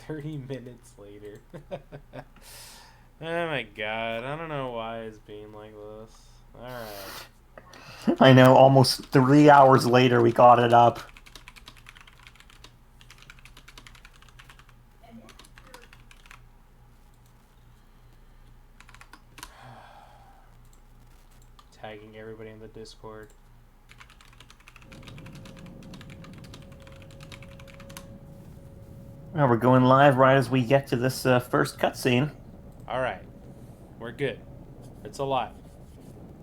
30 minutes later. Oh my god, I don't know why it's being like this. Alright. I know, almost 3 hours later we got it up. Tagging everybody in the Discord. Well, we're going live right as we get to this first cutscene. Alright, we're good. It's alive.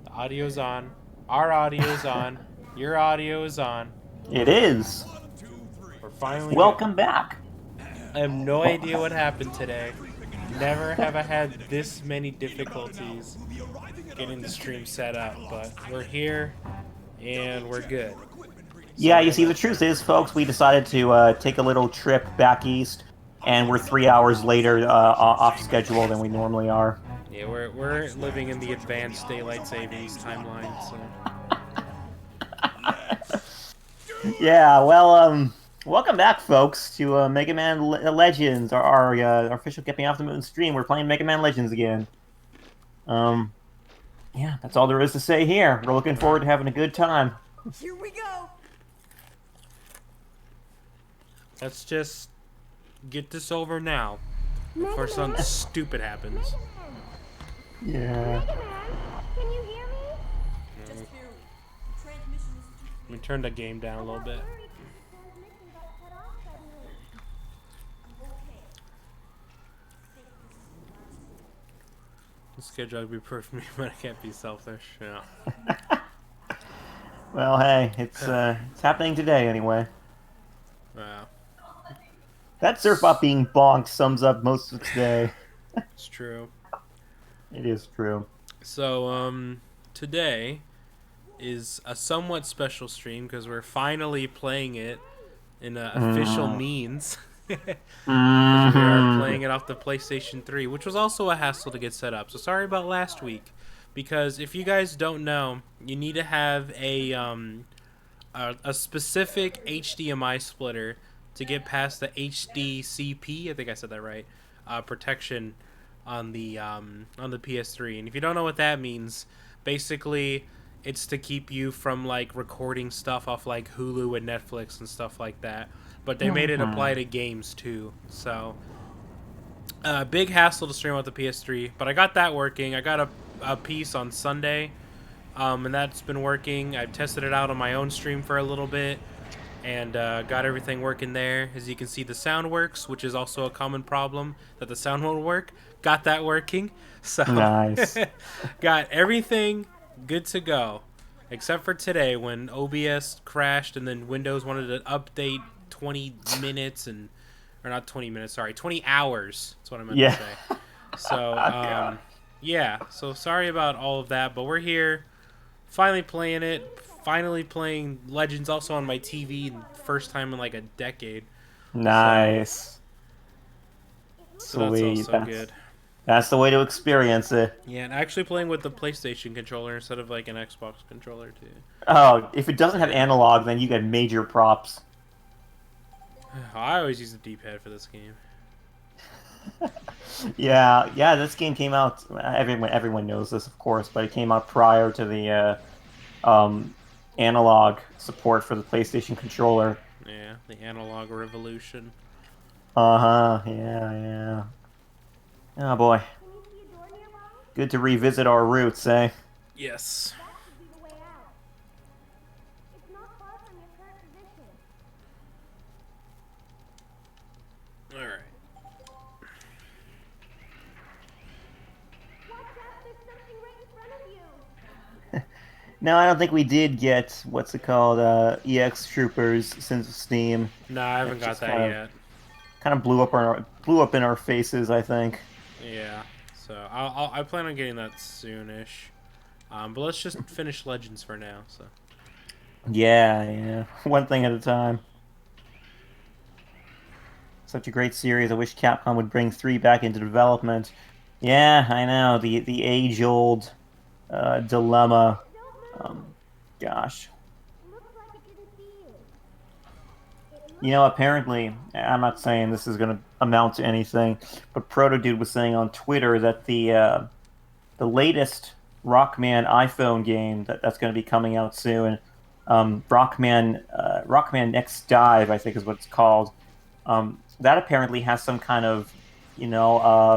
The audio's on. Our audio's on. Your audio is on. It is. We're finally good. Welcome back. I have no Well, idea what happened today. Never have I had this many difficulties getting the stream set up, but we're here and we're good. yeah, Sorry you see, the about truth that. is, folks, we decided to take a little trip back east, and we're 3 hours later off schedule than we normally are. Yeah, we're living in the advanced daylight savings timeline, so Yeah, well, welcome back, folks, to Mega Man Legends, our official Get Me Off the Moon stream. We're playing Mega Man Legends again. Um, yeah, that's all there is to say here. We're looking forward alright. to having a good time. Here we go. Let's just get this over now before something stupid happens. Yeah. Can you hear me? Just barely. The transmission is too Let me turn the game down a little bit. Transmission got cut off suddenly. okay. The schedule would be perfect for me, but I can't be selfish. Yeah. Well, hey, it's happening today anyway. Wow. That surf bot being bonked sums up most of today. It's true. It is true. So, today is a somewhat special stream because we're finally playing it in official means. We are playing it off the PlayStation 3, which was also a hassle to get set up. So sorry about last week, because if you guys don't know, you need to have a specific HDMI splitter to get past the HDCP. I think I said that right. Protection on the PS3, and if you don't know what that means, basically it's to keep you from like recording stuff off like Hulu and Netflix and stuff like that. But they made it apply to games too. So, big hassle to stream with the PS3. But I got that working. I got a piece on Sunday, and that's been working. I've tested it out on my own stream for a little bit, and got everything working there. As you can see, the sound works, which is also a common problem, that the sound won't work. Got that working. So, Nice. got everything good to go. Except for today when OBS crashed and then Windows wanted to update 20 minutes and or not 20 minutes, sorry, 20 hours. That's what I meant to Yeah. say. So, God. yeah. So sorry about all of that, but we're here finally playing it. Finally playing Legends also on my TV, first time in like a decade. Nice. So that's Sweet. also good. That's the way to experience it. Yeah, and actually playing with the PlayStation controller instead of like an Xbox controller too. Oh, if it doesn't have analog, then you get major props. I always use the D-pad for this game. Yeah, this game came out. Everyone knows this, of course, but it came out prior to the analog support for the PlayStation controller. Yeah, the analog revolution. Uh-huh. Yeah. Oh boy, Can you see a door nearby? good to revisit our roots, eh? Yes. That should be the way out. It's not far from your current position. Alright. Watch out, there's something right in front of you. No, I don't think we did get what's it called, EX Troopers since Steam. No, I haven't It's got just that yet. Kind of blew up in our faces, I think. Yeah. So I plan on getting that soonish. But let's just finish Legends for now. So. Yeah. One thing at a time. Such a great series. I wish Capcom would bring 3 back into development. Yeah, I know. The age-old dilemma. Don't move. Um, gosh. Looks like it didn't see you. It Apparently, I'm not saying this is going to amount to anything, but Proto Dude was saying on Twitter that the latest Rockman iPhone game that's going to be coming out soon, Rockman Next Dive, I think is what it's called. That apparently has some kind of,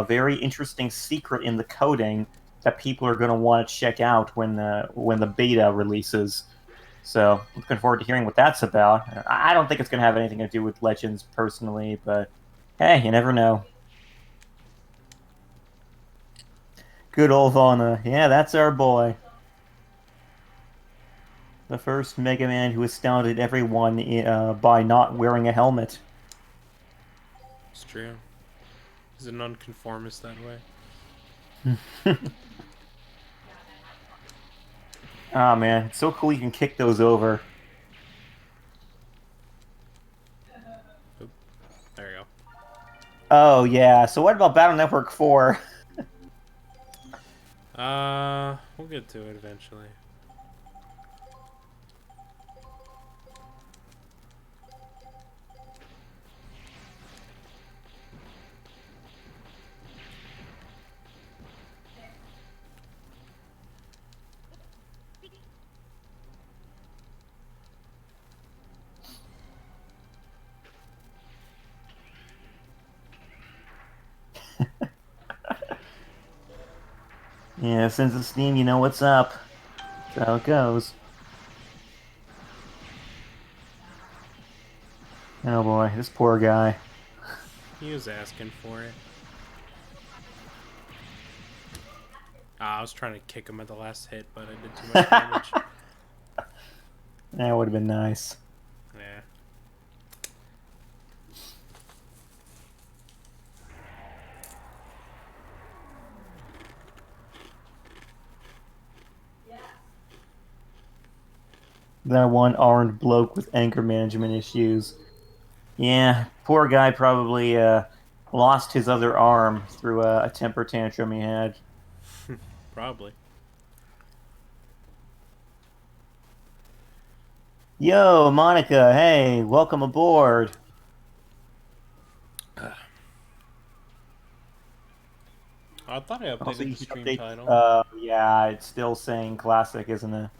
very interesting secret in the coding that people are going to want to check out when the beta releases. So looking forward to hearing what that's about. I don't think it's going to have anything to do with Legends personally, but hey, you never know. Good old Vana. Yeah, that's our boy. The first Mega Man who astounded everyone by not wearing a helmet. It's true. He's a nonconformist that way. Ah, man, it's so cool you can kick those over. Oop, there you Oh, yeah. So what about Battle Network 4? go. We'll get to it eventually. Yeah, since it's Steam, you know what's up. That's how it goes. Oh boy, this poor guy. He was asking for it. I was trying to kick him at the last hit, but I did too much damage. That would have been nice. Yeah. That one armed bloke with anger management issues. Yeah, poor guy probably lost his other arm through a temper tantrum he had. Probably. Yo, Monica, hey, welcome aboard. I thought I Also, updated you the should stream update. title. Yeah, it's still saying classic, isn't it?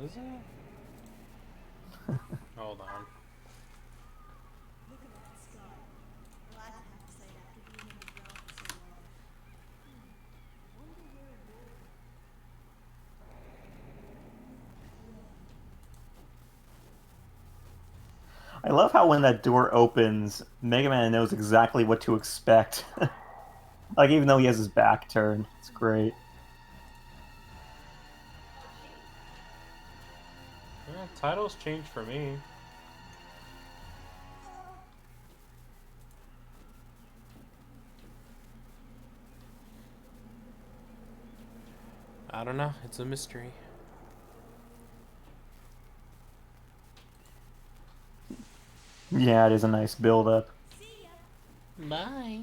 Is it? Hold on. Look at that scar. Well, I don't have to say it after being in the ground for so long. Wonder where it will. I love how when that door opens, Mega Man knows exactly what to expect. Like, even though he has his back turned. It's great. Yeah, titles changed for me. I don't know. It's a mystery. Yeah, it is a nice build-up. Bye.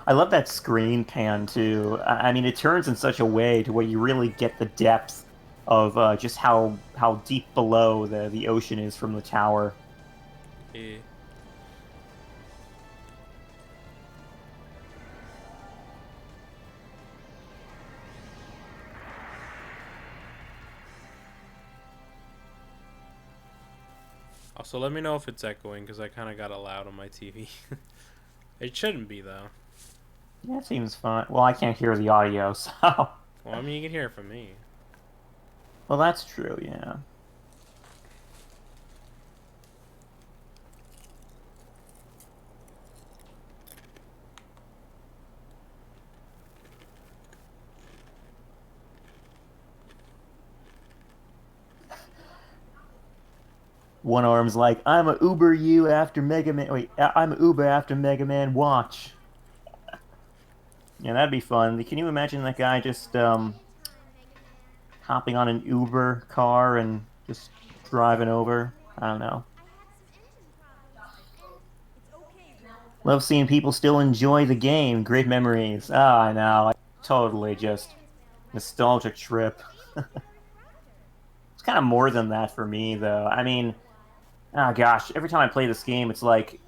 I love that screen pan, too. I mean, it turns in such a way to where you really get the depth of just how deep below the ocean is from the tower. Yeah. Also, let me know if it's echoing, because I kind of got it loud on my TV. It shouldn't be, though. Yeah, it seems fun. Well, I can't hear the audio, so... Well, I mean, you can hear it from me. Well, that's true, yeah. One arm's like, I'm a Uber you after Mega Man. Wait, I'm a Uber after Mega Man. Watch. Yeah, that'd be fun. Can you imagine that guy just hopping on an Uber car and just driving over? I don't know. It's okay, Will. Love seeing people still enjoy the game. Great memories. Ah, I know. Totally just nostalgic trip. It's kind of more than that for me, though. I mean, Oh gosh, every time I play this game, it's like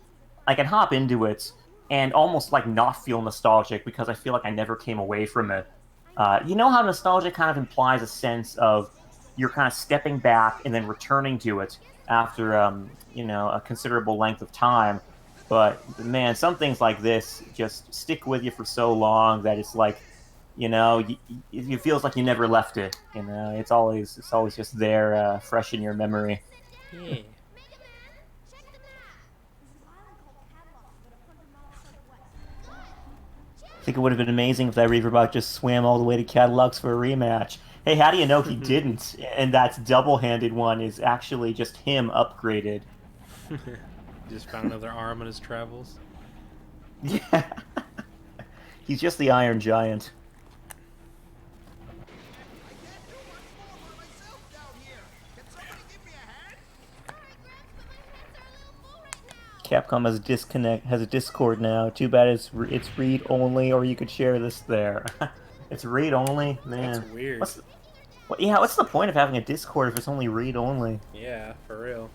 I can hop into it and almost like not feel nostalgic because I feel like I never came away from it. You know how nostalgia kind of implies a sense of you're kind of stepping back and then returning to it after a considerable length of time. But man, some things like this just stick with you for so long that it's like, it feels like you never left it. It's always just there, fresh in your memory. Yeah. Check the map! There's an island called Catalog about 100 miles southwest. I think it would have been amazing if that Reaverbot just swam all the way to Cadillacs for a rematch. Hey, how do you know he didn't? And that double-handed one is actually just him upgraded. Just found another arm in his travels. Yeah, he's just the Iron Giant. I can't do much more by myself down here. Can somebody give me a hand? Sorry, Gramps, but my hands are a little full right now. Capcom has a Discord now. Too bad it's read only, or you could share this there. It's read only, That's man. weird. What's the point of having a Discord if it's only read only? Yeah, for real.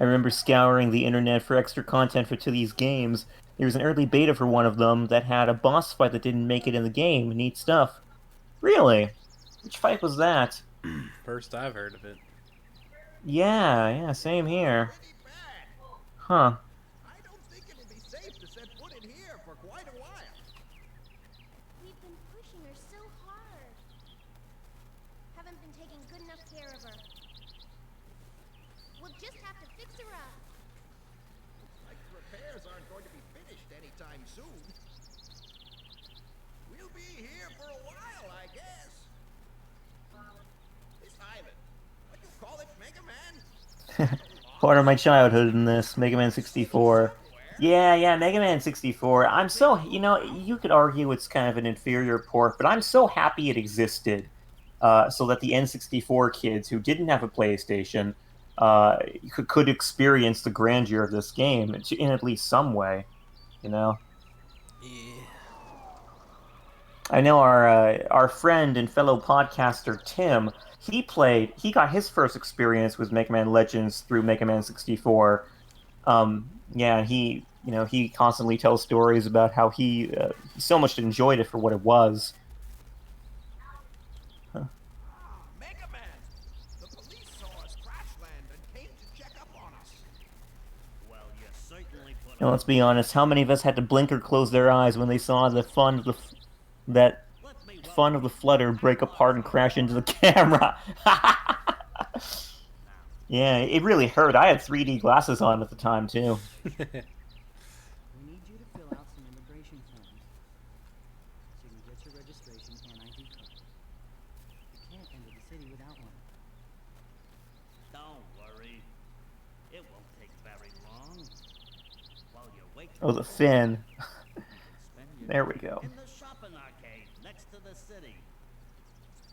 I remember scouring the internet for extra content for to these games. There was an early beta for one of them that had a boss fight that didn't make it in the game. Neat stuff. Really? Which fight was that? First I've heard of it. Yeah, same here. Pretty bad. Huh. I don't think it'll be safe to set foot in here for quite a while. We've been pushing her so hard. Haven't been taking good enough care of her. We'll just have to fix her up. Like the repairs aren't going to be finished anytime soon. We'll be here for a while, I guess. This island, what you call it, Mega Man? Part of my childhood in this, Mega Man 64. Yeah, Mega Man 64. You could argue it's kind of an inferior port, but I'm so happy it existed. So that the N64 kids who didn't have a PlayStation could experience the grandeur of this game in at least some way, you know? Yeah. I know our friend and fellow podcaster Tim. He got his first experience with Mega Man Legends through Mega Man 64. Yeah, he constantly tells stories about how he so much enjoyed it for what it was. Mega Man! The police saw us crash land and came to check up on us. Well, you certainly put Now, up. let's be honest. How many of us had to blink or close their eyes when they saw that Let me fun of welcome the you to flutter break apart and crash into the camera? Yeah, it really hurt. I had 3D glasses on at the time too. We need you to fill out some immigration forms so you can get your registration and ID card. You can't enter the city without one. Don't worry. It won't take very long. While you wait, Oh, the fin. spend your There we go. in the shopping arcade next to the city.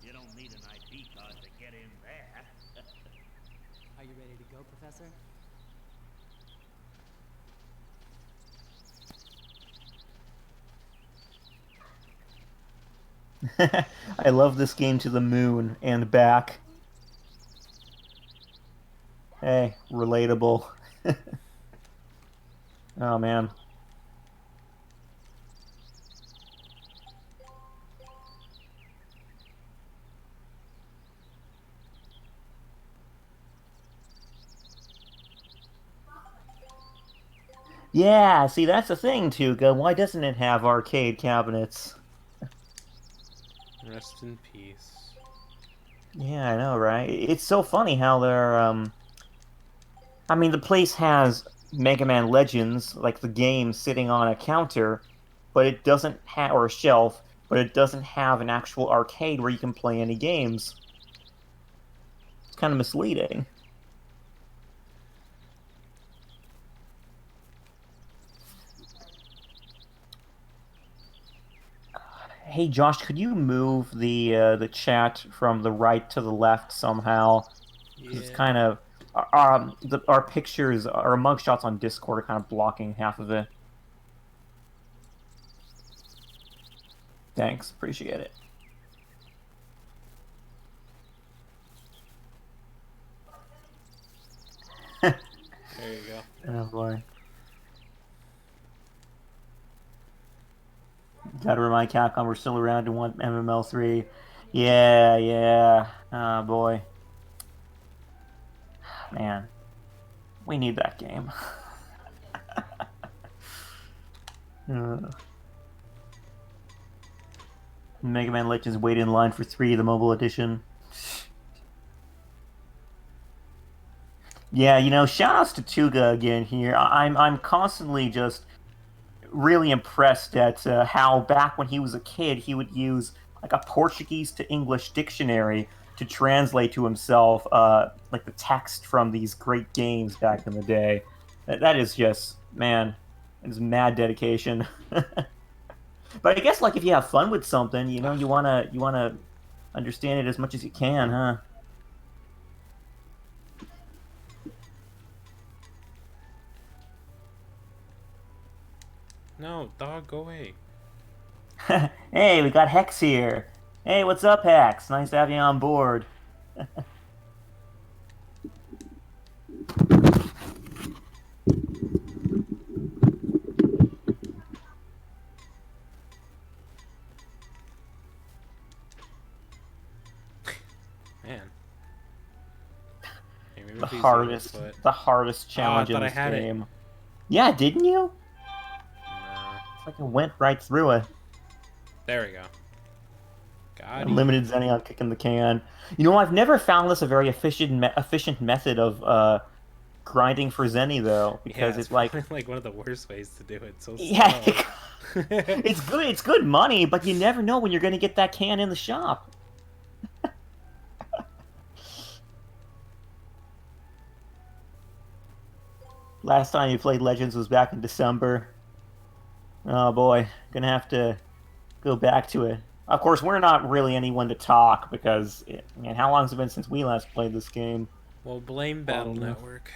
You don't need an ID card to get in there. Are you ready to go, Professor? I love this game to the moon and back. Hey, relatable. Oh man. Yeah, see that's the thing, Tuga. Why doesn't it have arcade cabinets? Rest in peace. Yeah, I know, right? It's so funny how they're I mean, the place has Mega Man Legends, like the game, sitting on a counter, but it doesn't have, or a shelf, but it doesn't have an actual arcade where you can play any games. It's kind of misleading. Hey Josh, could you move the chat from the right to the left somehow? Because it's Yeah. kind of our pictures, our mugshots on Discord are kind of blocking half of it. Thanks, appreciate it. There you go. Oh boy. Gotta remind Capcom we're still around and want MML3. Yeah, yeah. Oh boy. Man. We need that game. Mega Man Legends wait in line for 3, the mobile edition. Yeah, you know, shoutouts to Tuga again here. I'm constantly just really impressed at how back when he was a kid he would use like a Portuguese to English dictionary to translate to himself like the text from these great games back in the day. That is just, man, it is mad dedication. But I guess like if you have fun with something, you know, you wanna understand it as much as you can, huh? No, dog, go away. Hey, we got Hex here. Hey, what's up, Hex? Nice to have you on board. Man. Hey, maybe The it's easier, hardest, but... the hardest challenge in thought I this had it. game. Yeah, didn't you? Nah. It's like it went right through it. There we go. Got it. Unlimited Xennion kicking the can. You know, I've never found this a very efficient method of grinding for Zenny though, Yeah, because it's it's like, probably like one of the worst ways to do it. So yeah, slow. it's good. It's good money, but you never know when you're going to get that can in the shop. Last time you played Legends was back in December. Oh boy, gonna have to go back to it. Of course, we're not really anyone to talk because, man, how long has it been since we last played this game? Well, blame Battle Network.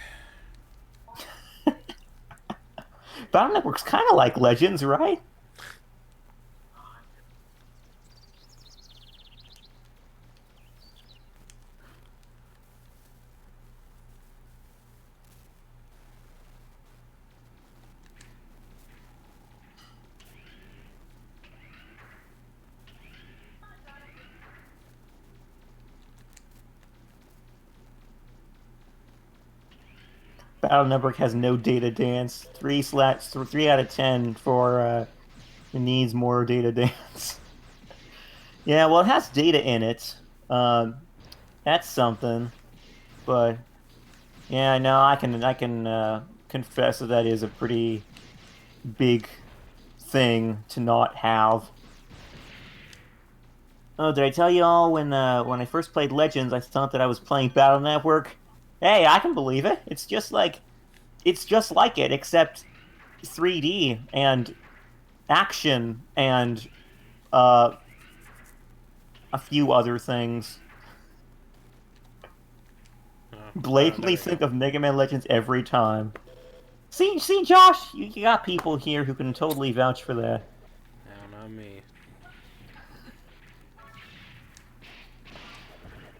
Battle Network's kind of like Legends, right? Battle Network has no data dance. 3 out of 10 for it needs more data dance. Yeah, well, it has data in it. That's something. But yeah, no, I can confess that that is a pretty big thing to not have. Oh, did I tell you all when I first played Legends, I thought that I was playing Battle Network? Hey, I can believe it. It's just like it, except 3D and action and uh, a few other things. Oh, Blatantly there we think go. of Mega Man Legends every time. See, Josh, you got people here who can totally vouch for that. No, not me.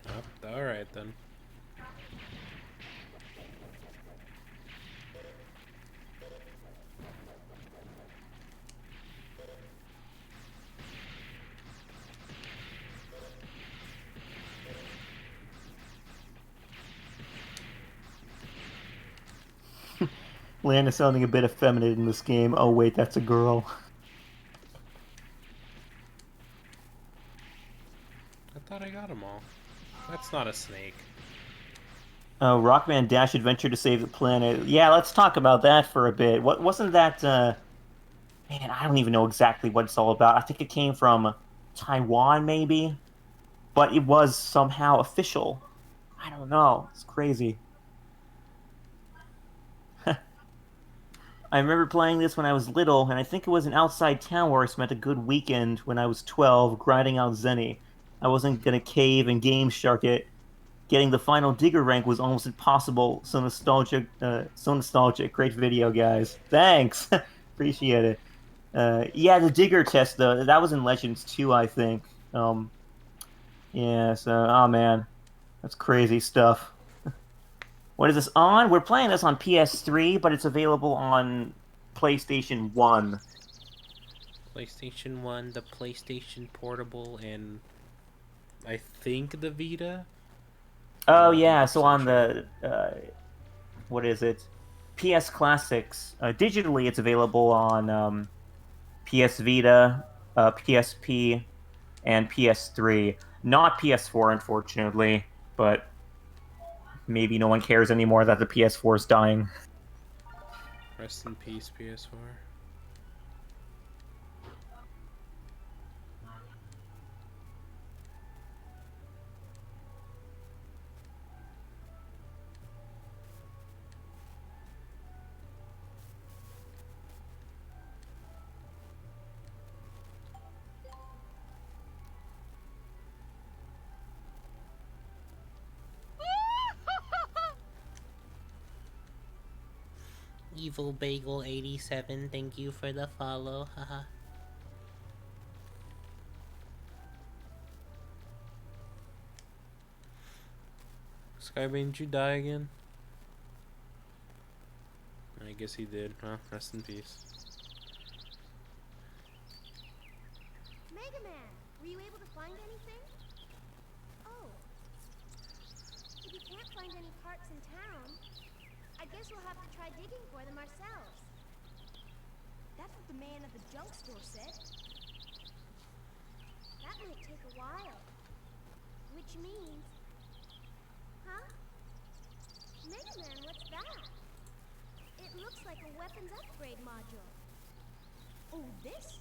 Oh, all right then. Lan is sounding a bit effeminate in this game. Oh wait, that's a girl. I thought I got them all. That's not a snake. Oh, Rockman Dash Adventure to Save the Planet. Yeah, let's talk about that for a bit. What wasn't that? Man, I don't even know exactly what it's all about. I think it came from Taiwan, maybe, but it was somehow official. I don't know. It's crazy. I remember playing this when I was little, and I think it was an outside town where I spent a good weekend when I was 12, grinding out Zenny. I wasn't gonna cave and Game Shark it. getting the final Digger rank was almost impossible. So nostalgic, so nostalgic. Great video, guys. Thanks, appreciate it. Yeah, the Digger test though, that was in Legends 2, I think. Yeah. So, oh man, that's crazy stuff. What is this on? We're playing this on PS3, but it's available on PlayStation 1. PlayStation 1, the PlayStation Portable, and I think the Vita. Oh I'm not yeah, so 100% on sure. the what is it? PS Classics. Digitally, it's available on PS Vita, PSP, and PS3. Not PS4, unfortunately, but maybe no one cares anymore that the PS4 is dying. Rest in peace, PS4. Evil Bagel 87, thank you for the follow. Haha. Skybane, did you die again? I guess he did, huh? Rest in peace. Mega Man, were you able to find anything? Oh. If you can't find any parts in town, I guess we'll have to try digging for them ourselves. That's what the man at the junk store said. That might take a while. Which means... Huh? Mega Man, what's that? It looks like a weapons upgrade module. Oh, this?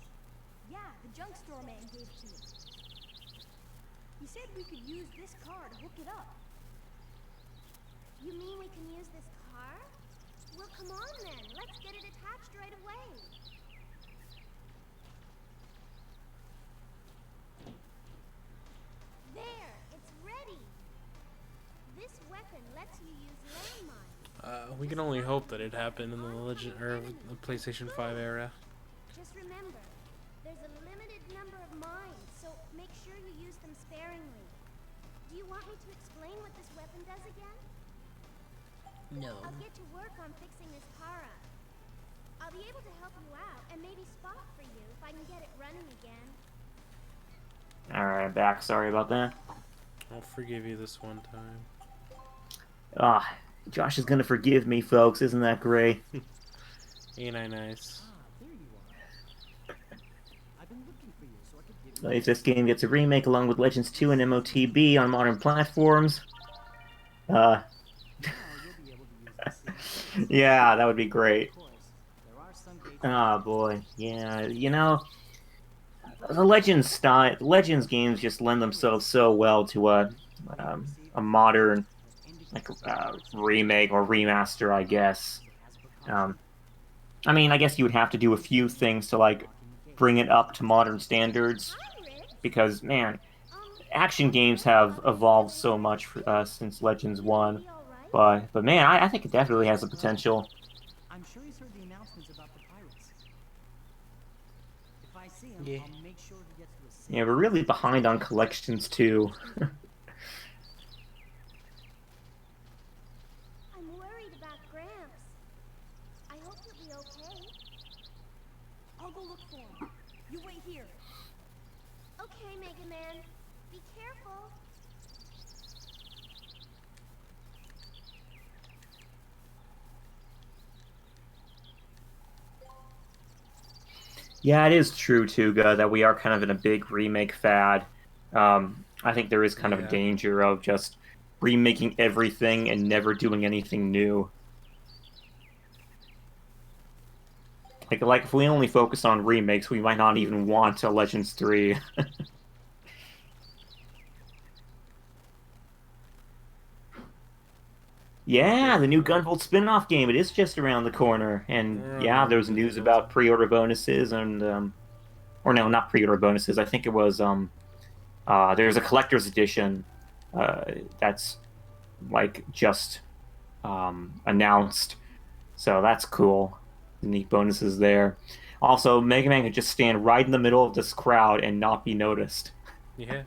Yeah, the junk store man gave it to me. He said we could use this car to hook it up. You mean we can use this car? Well, come on then. Let's get it attached right away. There, it's ready. This weapon lets you use landmines. We can only hope that it happened in the Legend or the PlayStation 5 era. Just remember, there's a limited number of mines, so make sure you use them sparingly. Do you want me to explain what this weapon does again? No. I'll get to work on fixing this car up. I'll be able to help you out and maybe spot for you if I can get it running again. Alright, I'm back. Sorry about that. I'll forgive you this one time. Ah, Josh is gonna forgive me, folks. Isn't that great? Ain't I nice? Ah, there you are. I've been looking for you so I could give you... If this game gets a remake along with Legends 2 and MOTB on modern platforms, Now you'll be able to use the same gates. yeah, that would be great. Of course, there are some gates... Oh boy, yeah, you know, the Legends games just lend themselves so well to a modern remake or remaster, I guess. I mean, I guess you would have to do a few things to like bring it up to modern standards, Hi, Rick. because man, Um, action games have evolved so much since Legends 1. be all right? But man, I think it definitely has the potential. I'm sure he's heard the announcements about the pirates. If I see him, Yeah. I'll make sure he gets to a safe... Yeah, we're really behind on collections too. I'm worried about Gramps. I hope he'll be okay. I'll go look for him. You wait here. Okay, Mega Man. Be careful. Yeah, it is true, Tuga, that we are kind of in a big remake fad. I think there is kind of a Yeah. danger of just remaking everything and never doing anything new. Like if we only focus on remakes, we might not even want a Legends 3. Yeah, the new Gunvolt spin-off game. It is just around the corner. And yeah, there was news about pre-order bonuses and or no, not pre-order bonuses. I think it was there's a collector's edition that's like just announced. So that's cool. Neat bonuses there. Also, Mega Man could just stand right in the middle of this crowd and not be noticed. Yeah.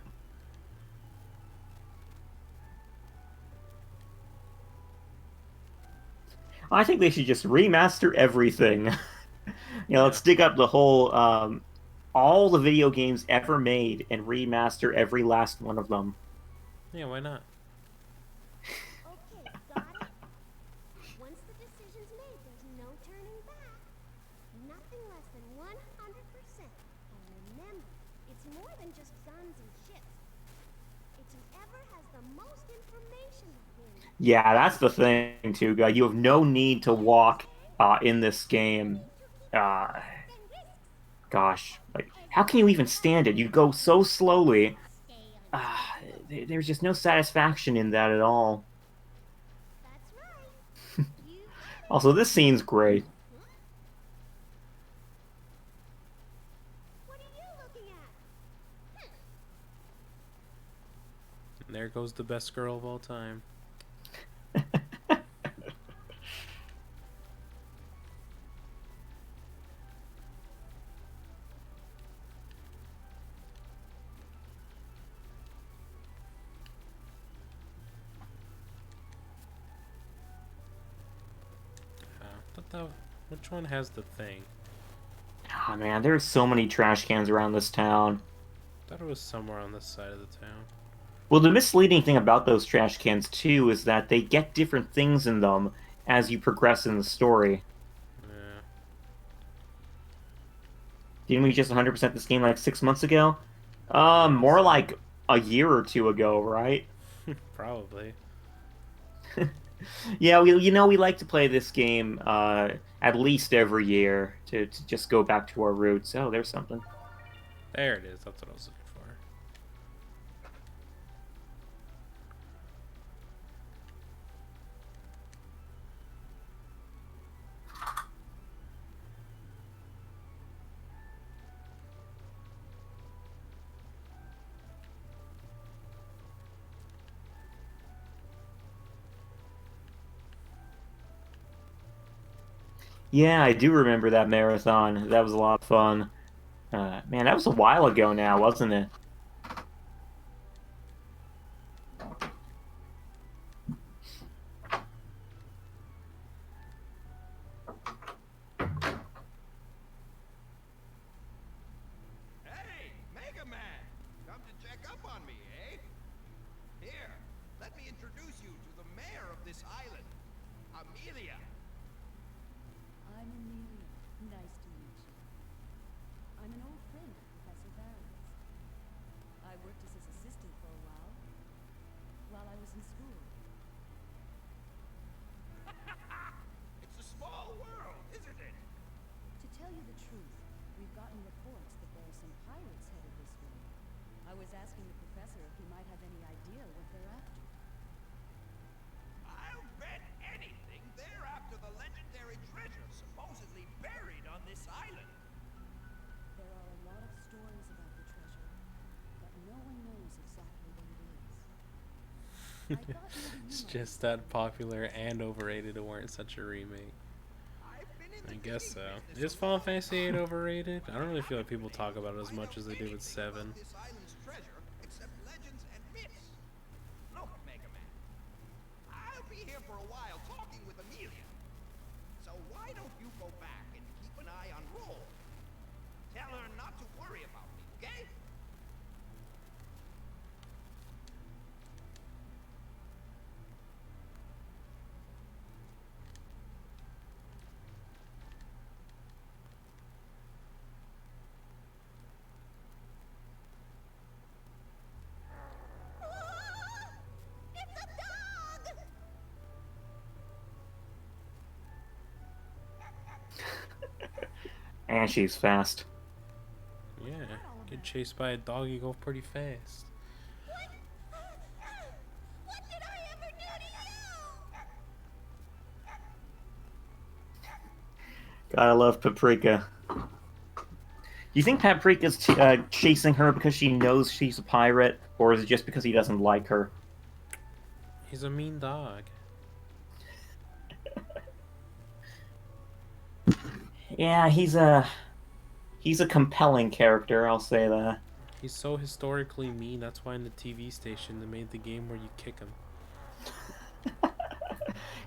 I think they should just remaster everything. Yeah. Let's dig up the whole, all the video games ever made and remaster every last one of them. Yeah, why not? Okay, got it? Once the decision's made, there's no turning back. Nothing less than 100%. And remember, it's more than just guns and ships. It's whoever has the most information that wins. Yeah, that's the thing, too, guy. You have no need to walk in this game. Uh, Then risks. Gosh, like, how can you even stand it? You go so slowly. There's just no satisfaction in that at all. That's right. You Also, this scene's great. What are you looking at? And there goes the best girl of all time. Which one has the thing? Oh man, there's so many trash cans around this town. I thought it was somewhere on this side of the town. Well, the misleading thing about those trash cans, too, is that they get different things in them as you progress in the story. Yeah. Didn't we just 100% this game like 6 months ago? More like a year or two ago, right? Probably. Yeah, we like to play this game at least every year to just go back to our roots. Oh, there's something. There it is. That's what I was looking for. Yeah, I do remember that marathon. That was a lot of fun. Man, that was a while ago now, wasn't it? Hey, Mega Man! Come to check up on me, eh? Here, let me introduce you to the mayor of this island, Amelia. I'm Amelia. Nice to meet you. I'm an old friend of Professor Barron's. I worked as his assistant for a while I was in school. It's a small world, isn't it? To tell you the truth, we've gotten reports that there are some pirates headed this way. I was asking the professor if he might have any idea what they're after. I'll bet anything they're after the legendary treasure supposedly buried on this island. There are a lot of stories about the treasure, but no one knows exactly what it is. I thought maybe you It's might. just that popular and overrated it weren't such a remake. I've been in the I guess digging so. business Is a Final long Fantasy VIII time. overrated? I don't really feel like people talk about it as I much know as they do with anything 7. about this island's treasure except legends and myths. Look, Mega Man, I'll be here for a while talking with Amelia. So why don't you go back and keep an eye on Roll? Tell her not to worry about me, okay? It's a dog! And she's fast. Yeah, get chased by a dog, you go pretty fast. What did I ever do to you? Gotta love Paprika. Do you think Paprika's chasing her because she knows she's a pirate, or is it just because he doesn't like her? He's a mean dog. Yeah, he's a compelling character, I'll say that. He's so historically mean. That's why in the TV station they made the game where you kick him.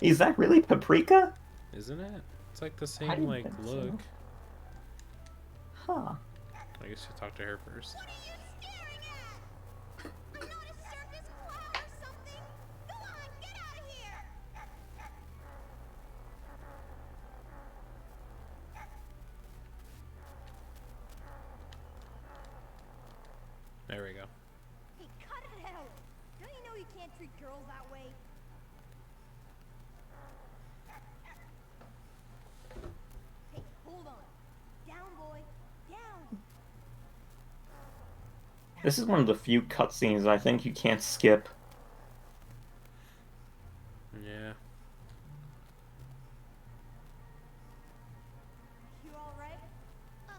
Is that really Paprika? Isn't it? It's like the I same didn't like think so. look. Huh. I guess you talk to her first. What are you staring at? Not a circus clown or something? Go on, get out of here! There we go. Hey, cut it out! Don't you know you can't treat girls that way? Hey, hold on. Down, boy. Down! This is one of the few cutscenes I think you can't skip. Yeah. You alright? Um...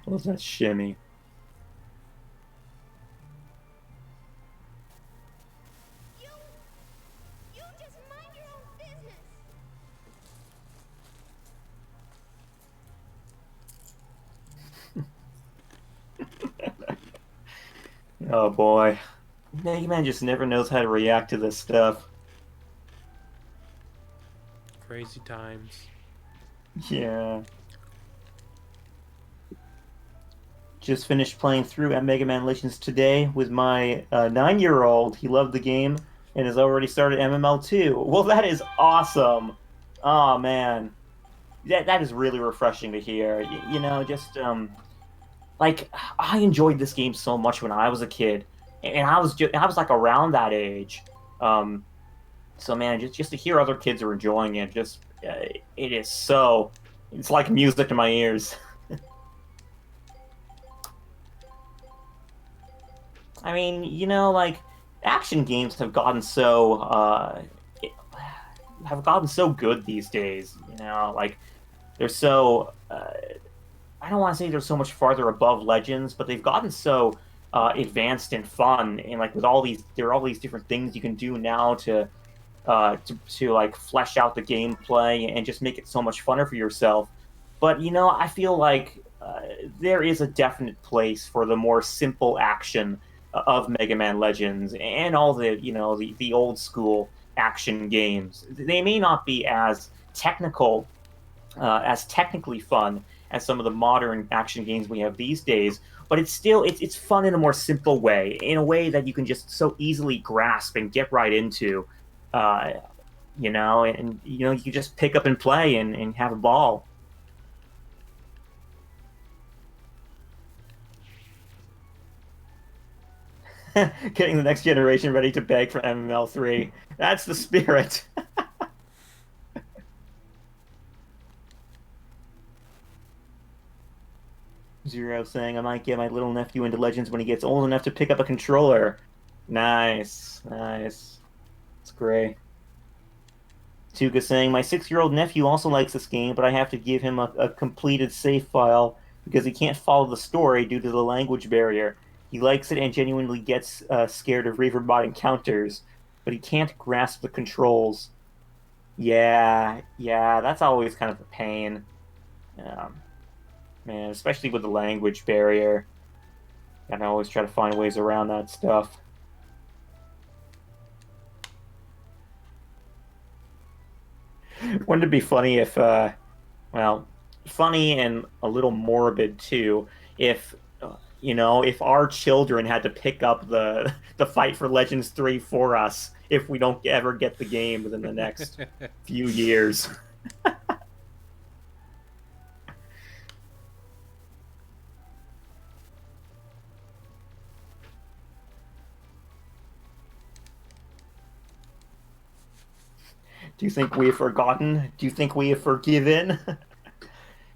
What's that shimmy? You just mind your own business! Oh boy. Mega Man just never knows how to react to this stuff. Crazy times. Yeah. Just finished playing through at Mega Man Legends today with my 9-year-old. He loved the game and has already started MML2. Well, that is awesome. Oh man, that is really refreshing to hear. You know, just like I enjoyed this game so much when I was a kid, and I was like around that age. So man, just to hear other kids are enjoying it, just it is so. It's like music to my ears. I mean, you know, like action games have gotten so good these days. You know, like they're so. I don't want to say they're so much farther above Legends, but they've gotten so advanced and fun, and like with all these, there are all these different things you can do now to like flesh out the gameplay and just make it so much funner for yourself. But you know, I feel like there is a definite place for the more simple action of Mega Man Legends and all the the old school action games. They may not be as technically fun as some of the modern action games we have these days, but it's fun in a more simple way, in a way that you can just so easily grasp and get right into. Uh, and you can just pick up and play and have a ball. Getting the next generation ready to beg for MML3. That's the spirit. Zero saying I might get my little nephew into Legends when he gets old enough to pick up a controller. Nice, nice. It's great. Tuka saying my 6-year-old nephew also likes this game, but I have to give him a completed save file because he can't follow the story due to the language barrier. He likes it and genuinely gets scared of Reaverbot encounters, but he can't grasp the controls. Yeah, that's always kind of a pain. Man, especially with the language barrier. Gotta always try to find ways around that stuff. Wouldn't it be funny if, well, funny and a little morbid too, if if our children had to pick up the fight for Legends 3 for us if we don't ever get the game within the next few years. Do you think we have forgotten? Do you think we have forgiven?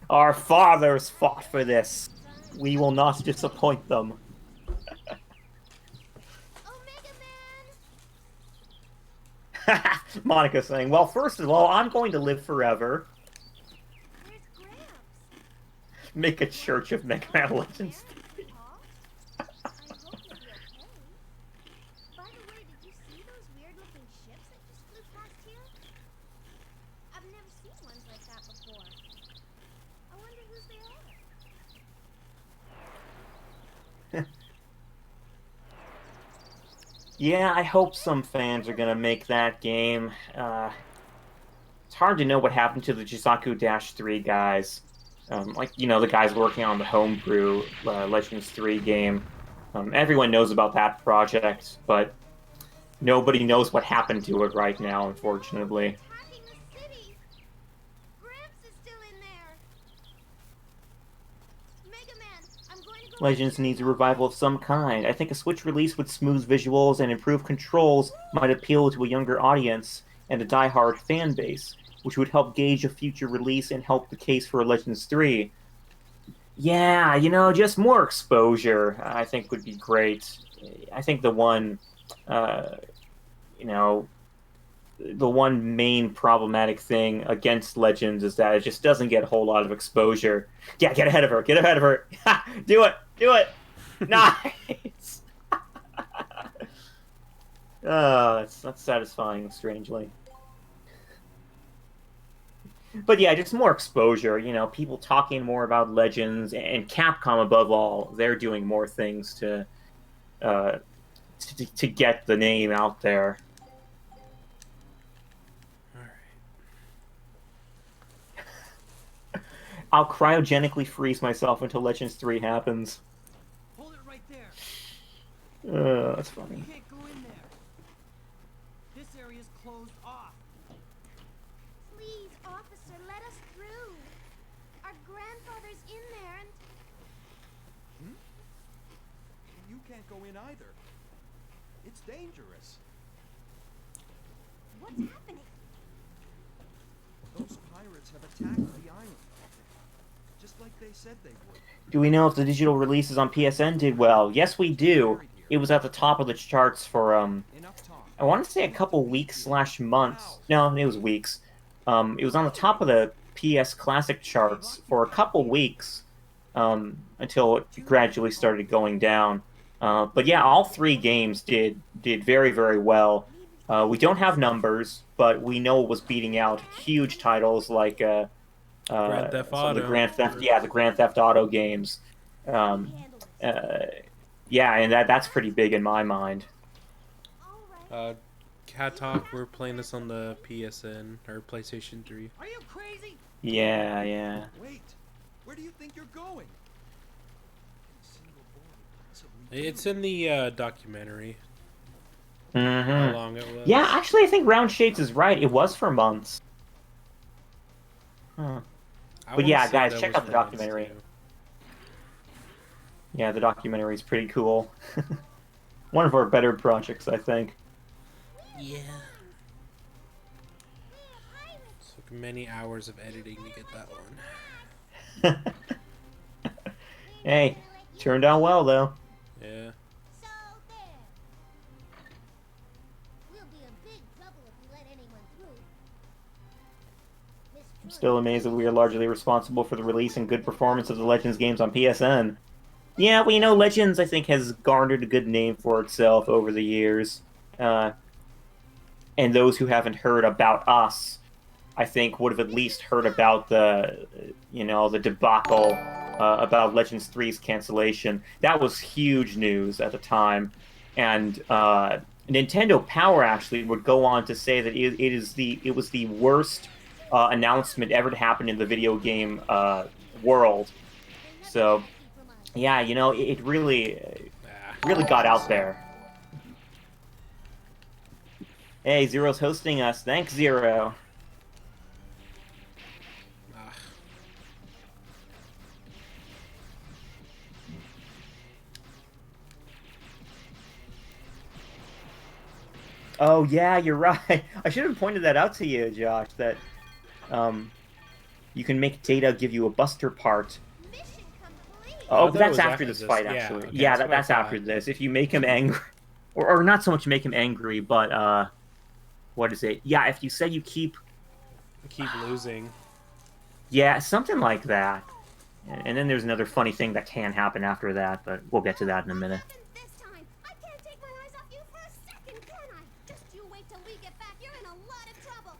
Our fathers fought for this. We will not disappoint them. Omega Man! Monica saying, well, first of all, I'm going to live forever. Where's Gramps? Make a church of Mega Man Legends. Paul? I hope you'll be okay. By the way, did you see those weird-looking ships that just flew past here? I've never seen ones like that before. I wonder whose they are. Yeah, I hope some fans are gonna make that game. It's hard to know what happened to the Jisaku-3 guys. Like, the guys working on the homebrew Legends 3 game. Everyone knows about that project, but nobody knows what happened to it right now, unfortunately. Attacking the city! Gramps is still in there! Mega Man, I'm going to go... Legends needs a revival of some kind. I think a Switch release with smooth visuals and improved controls might appeal to a younger audience and a die-hard fan base, which would help gauge a future release and help the case for Legends 3. Yeah, just more exposure, I think, would be great. I think the one main problematic thing against Legends is that it just doesn't get a whole lot of exposure. Yeah, get ahead of her! Get ahead of her! Do it! Do it! Nice! Oh, that's satisfying, strangely. But yeah, just more exposure, people talking more about Legends, and Capcom above all, they're doing more things to get the name out there. Alright. I'll cryogenically freeze myself until Legends 3 happens. Hold it right there. That's funny. You can't go in there. This area's closed off. Please, officer, let us through. Our grandfather's in there and... You can't go in either. It's dangerous. What's happening? Those pirates have attacked the island. Just like they said they would. Do we know if the digital releases on PSN did well? Yes, we do. It was at the top of the charts for, Enough talk. I want to say a couple weeks/months. No, it was weeks. It was on the top of the PS Classic charts for a couple weeks, until it gradually started going down. But yeah, all three games did very, very well. We don't have numbers, but we know it was beating out huge titles like Grand Theft some of the Auto. the Grand Theft Auto games. Yeah, and that's pretty big in my mind. Cat Talk, we're playing this on the PSN, or PlayStation 3. Are you crazy? Yeah. Wait, where do you think you're going? Single boy, possibly It's in the documentary. How Mm-hmm. long it was. Yeah, actually, I think Round Shades is right. It was for months. Huh. I but wanna yeah, say guys, that check was out the for months, documentary. too. Yeah, the documentary is pretty cool. One of our better projects, I think. Yeah. Took many hours of editing to get that one. Hey, turned out well, though. Yeah. So there. We'll be in big trouble if we let anyone through. I'm still amazed that we are largely responsible for the release and good performance of the Legends games on PSN. Yeah, well, Legends, I think, has garnered a good name for itself over the years. And those who haven't heard about us, I think, would have at least heard about the debacle about Legends 3's cancellation. That was huge news at the time. And Nintendo Power actually would go on to say that it was the worst announcement ever to happen in the video game world. So, yeah, it really got out there. Hey, Zero's hosting us. Thanks, Zero. Oh, yeah, you're right. I should have pointed that out to you, Josh, that you can make Data give you a buster part. Mission complete. Oh, thought but it that's was after after this this. fight, Yeah, actually. okay, Yeah, that's what I that's after thought. this. If you make him angry, or not so much make him angry, but what is it? Yeah, if you say you keep, Keep losing. yeah, something like that. And then there's another funny thing that can happen after that, but we'll get to that in a What minute. happened this time? I can't take my eyes off you for a second, can I? Just you wait till we get back. You're in a lot of trouble.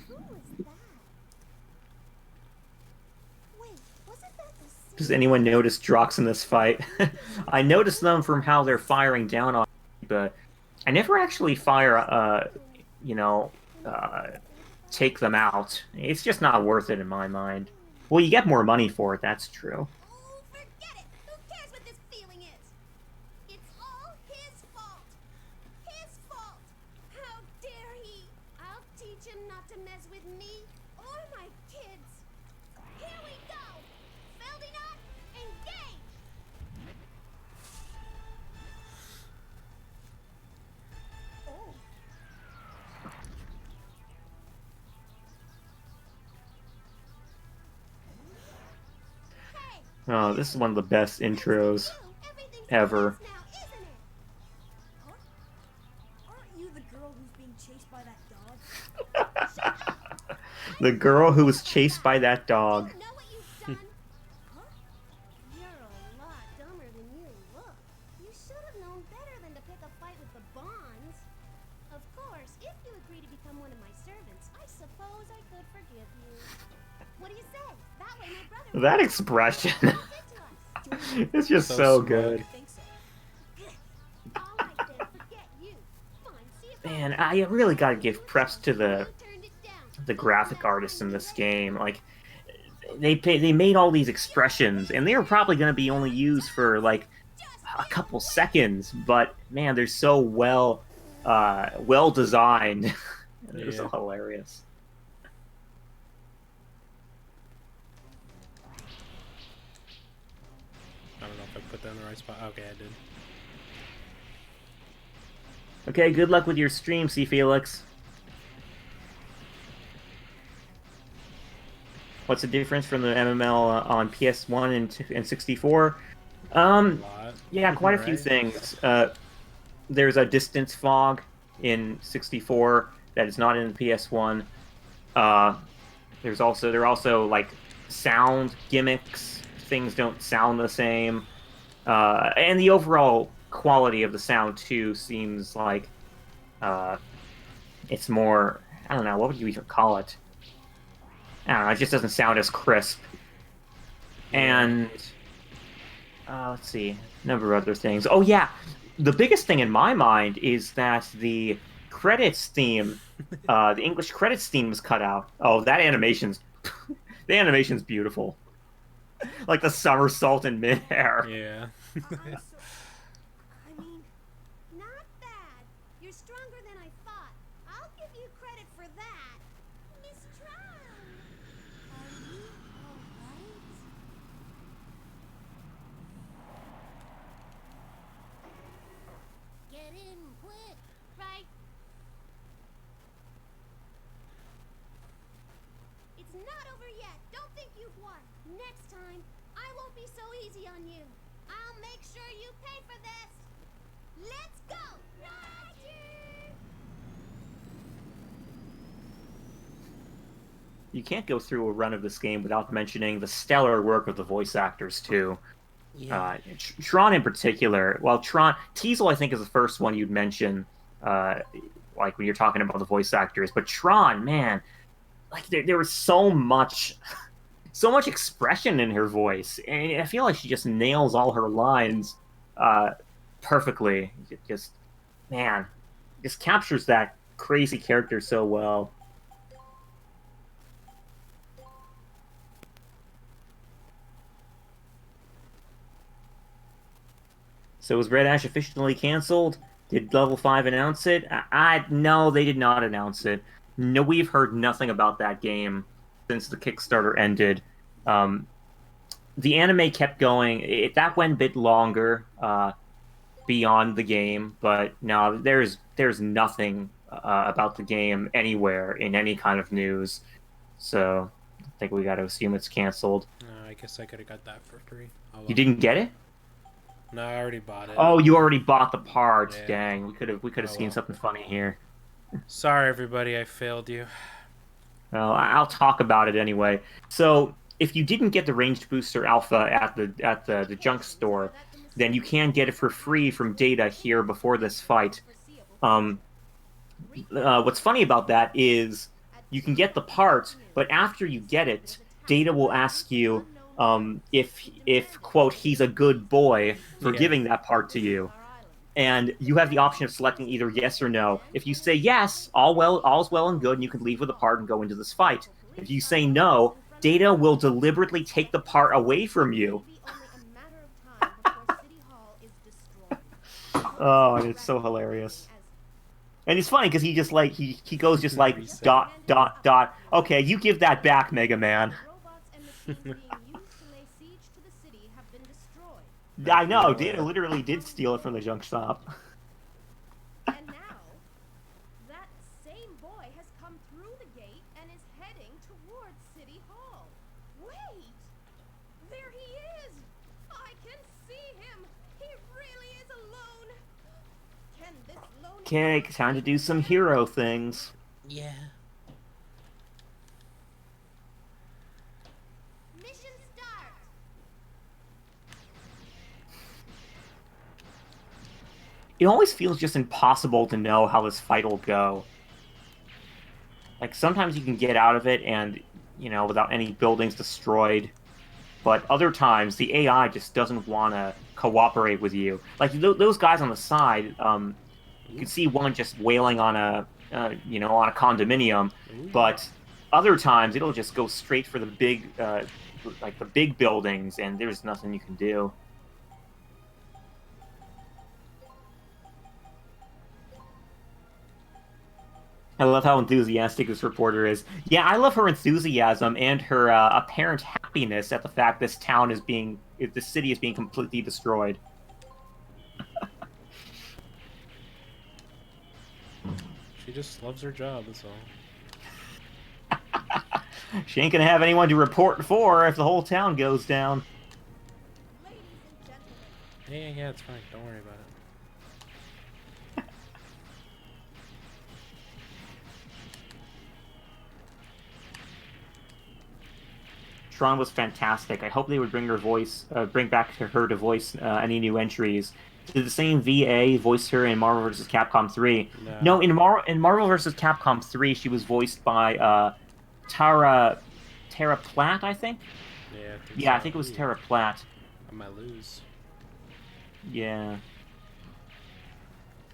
Who was that? Wait, wasn't that the Does same? anyone notice Drox in this fight? I noticed them from how they're firing down on me, but I never actually fire, you know, take them out. It's just not worth it in my mind. Well, you get more money for it, that's true. Oh, forget it. Who cares what this feeling is? It's all his fault. His fault. How dare he? I'll teach him not to mess with me or my kids. Here we go. Feldinot, engage. Oh. Hey, Oh, this is one of the best intros everything's ever. now, isn't it? Huh? Aren't you the girl who's being chased by that dog? The girl who was chased by that dog. You know what you've done? Huh? You're a lot dumber than you look. You should have known better than to pick a fight with the Bonds. Of course, if you agree to become one of my servants, I suppose I could forgive you. What do you say? That way my brother That expression. won't get to us. It's just So so smug. good. I think so. All right then, forget you. Fine, see if Man, I really gotta give preps to the turned it down. graphic artists in this game. Like, they made all these expressions, and they were probably gonna be only used for like a couple seconds, but man, they're so well designed. They're so Yeah. hilarious. I don't know if I put that in the right spot. Okay, I did. Okay, good luck with your stream, C. Felix. What's the difference from the MML on PS1 and 64? A lot. Yeah, quite a few Right. things. There's a distance fog in 64 that is not in PS1. There are also like sound gimmicks. Things don't sound the same, and the overall quality of the sound too seems like it's more. I don't know, what would you even call it? I don't know. It just doesn't sound as crisp. And let's see, a number of other things. Oh yeah, the biggest thing in my mind is that the credits theme, the English credits theme was cut out. Oh, that animation's the animation's beautiful. Like the somersault in midair. Yeah. I mean, Not bad. You're stronger than I thought. I'll give you credit for that. Miss Tron. are you alright? Get in quick, right? It's not over yet. Don't think you've won. Next time, I won't be so easy on you. I'll make sure you pay for this. Let's go, Roger! You can't go through a run of this game without mentioning the stellar work of the voice actors too. Tron in particular. Well, Teasel I think is the first one you'd mention, like when you're talking about the voice actors. But Tron, man, like there was so much expression in her voice, and I feel like she just nails all her lines perfectly. It just, man, just captures that crazy character so well. So was Red Ash officially canceled? Did Level 5 announce it? No, they did not announce it. No, we've heard nothing about that game since the Kickstarter ended. The anime kept going. That went a bit longer beyond the game, but no, there's nothing about the game anywhere in any kind of news. So I think we got to assume it's canceled. I guess I could have got that for free. Oh, well. You didn't get it? No, I already bought it. Oh, you already bought the parts. Yeah. Dang, we could have Oh, seen well. something funny here. Sorry, everybody. I failed you. Well, I'll talk about it anyway. So, if you didn't get the ranged booster alpha at the junk store, then you can get it for free from Data here before this fight. Um, what's funny about that is you can get the part, but after you get it, Data will ask you if quote he's a good boy for Yeah. giving that part to you, and you have the option of selecting either yes or no. If you say yes, all's well and good, and you can leave with the part and go into this fight. If you say no, Data will deliberately take the part away from you. Oh, and it's so hilarious. And it's funny because he just like he goes just like Reset. dot dot dot. Okay, you give that back, Mega Man. I know, Data literally did steal it from the junk shop. And now, that same boy has come through the gate and is heading towards City Hall. Wait! There he is! I can see him! He really is alone! Can this lonely... Okay, time to do some hero things. Yeah. Mission start! It always feels just impossible to know how this fight will go. Like, sometimes you can get out of it and, without any buildings destroyed. But other times, the AI just doesn't want to cooperate with you. Like, those guys on the side, you can see one just wailing on a condominium. But other times, it'll just go straight for the big buildings, and there's nothing you can do. I love how enthusiastic this reporter is. Yeah, I love her enthusiasm and her apparent happiness at the fact this city is being completely destroyed. She just loves her job, that's all. She ain't gonna have anyone to report for if the whole town goes down. Ladies and gentlemen, Yeah, it's fine. Don't worry about it. Tron was fantastic. I hope they would bring back to her to voice any new entries. Did the same VA voice her in Marvel vs. Capcom 3? No, in Marvel vs. Capcom 3, she was voiced by Tara Platt, I think. Yeah, I think it was Tara Platt. I might lose. Yeah.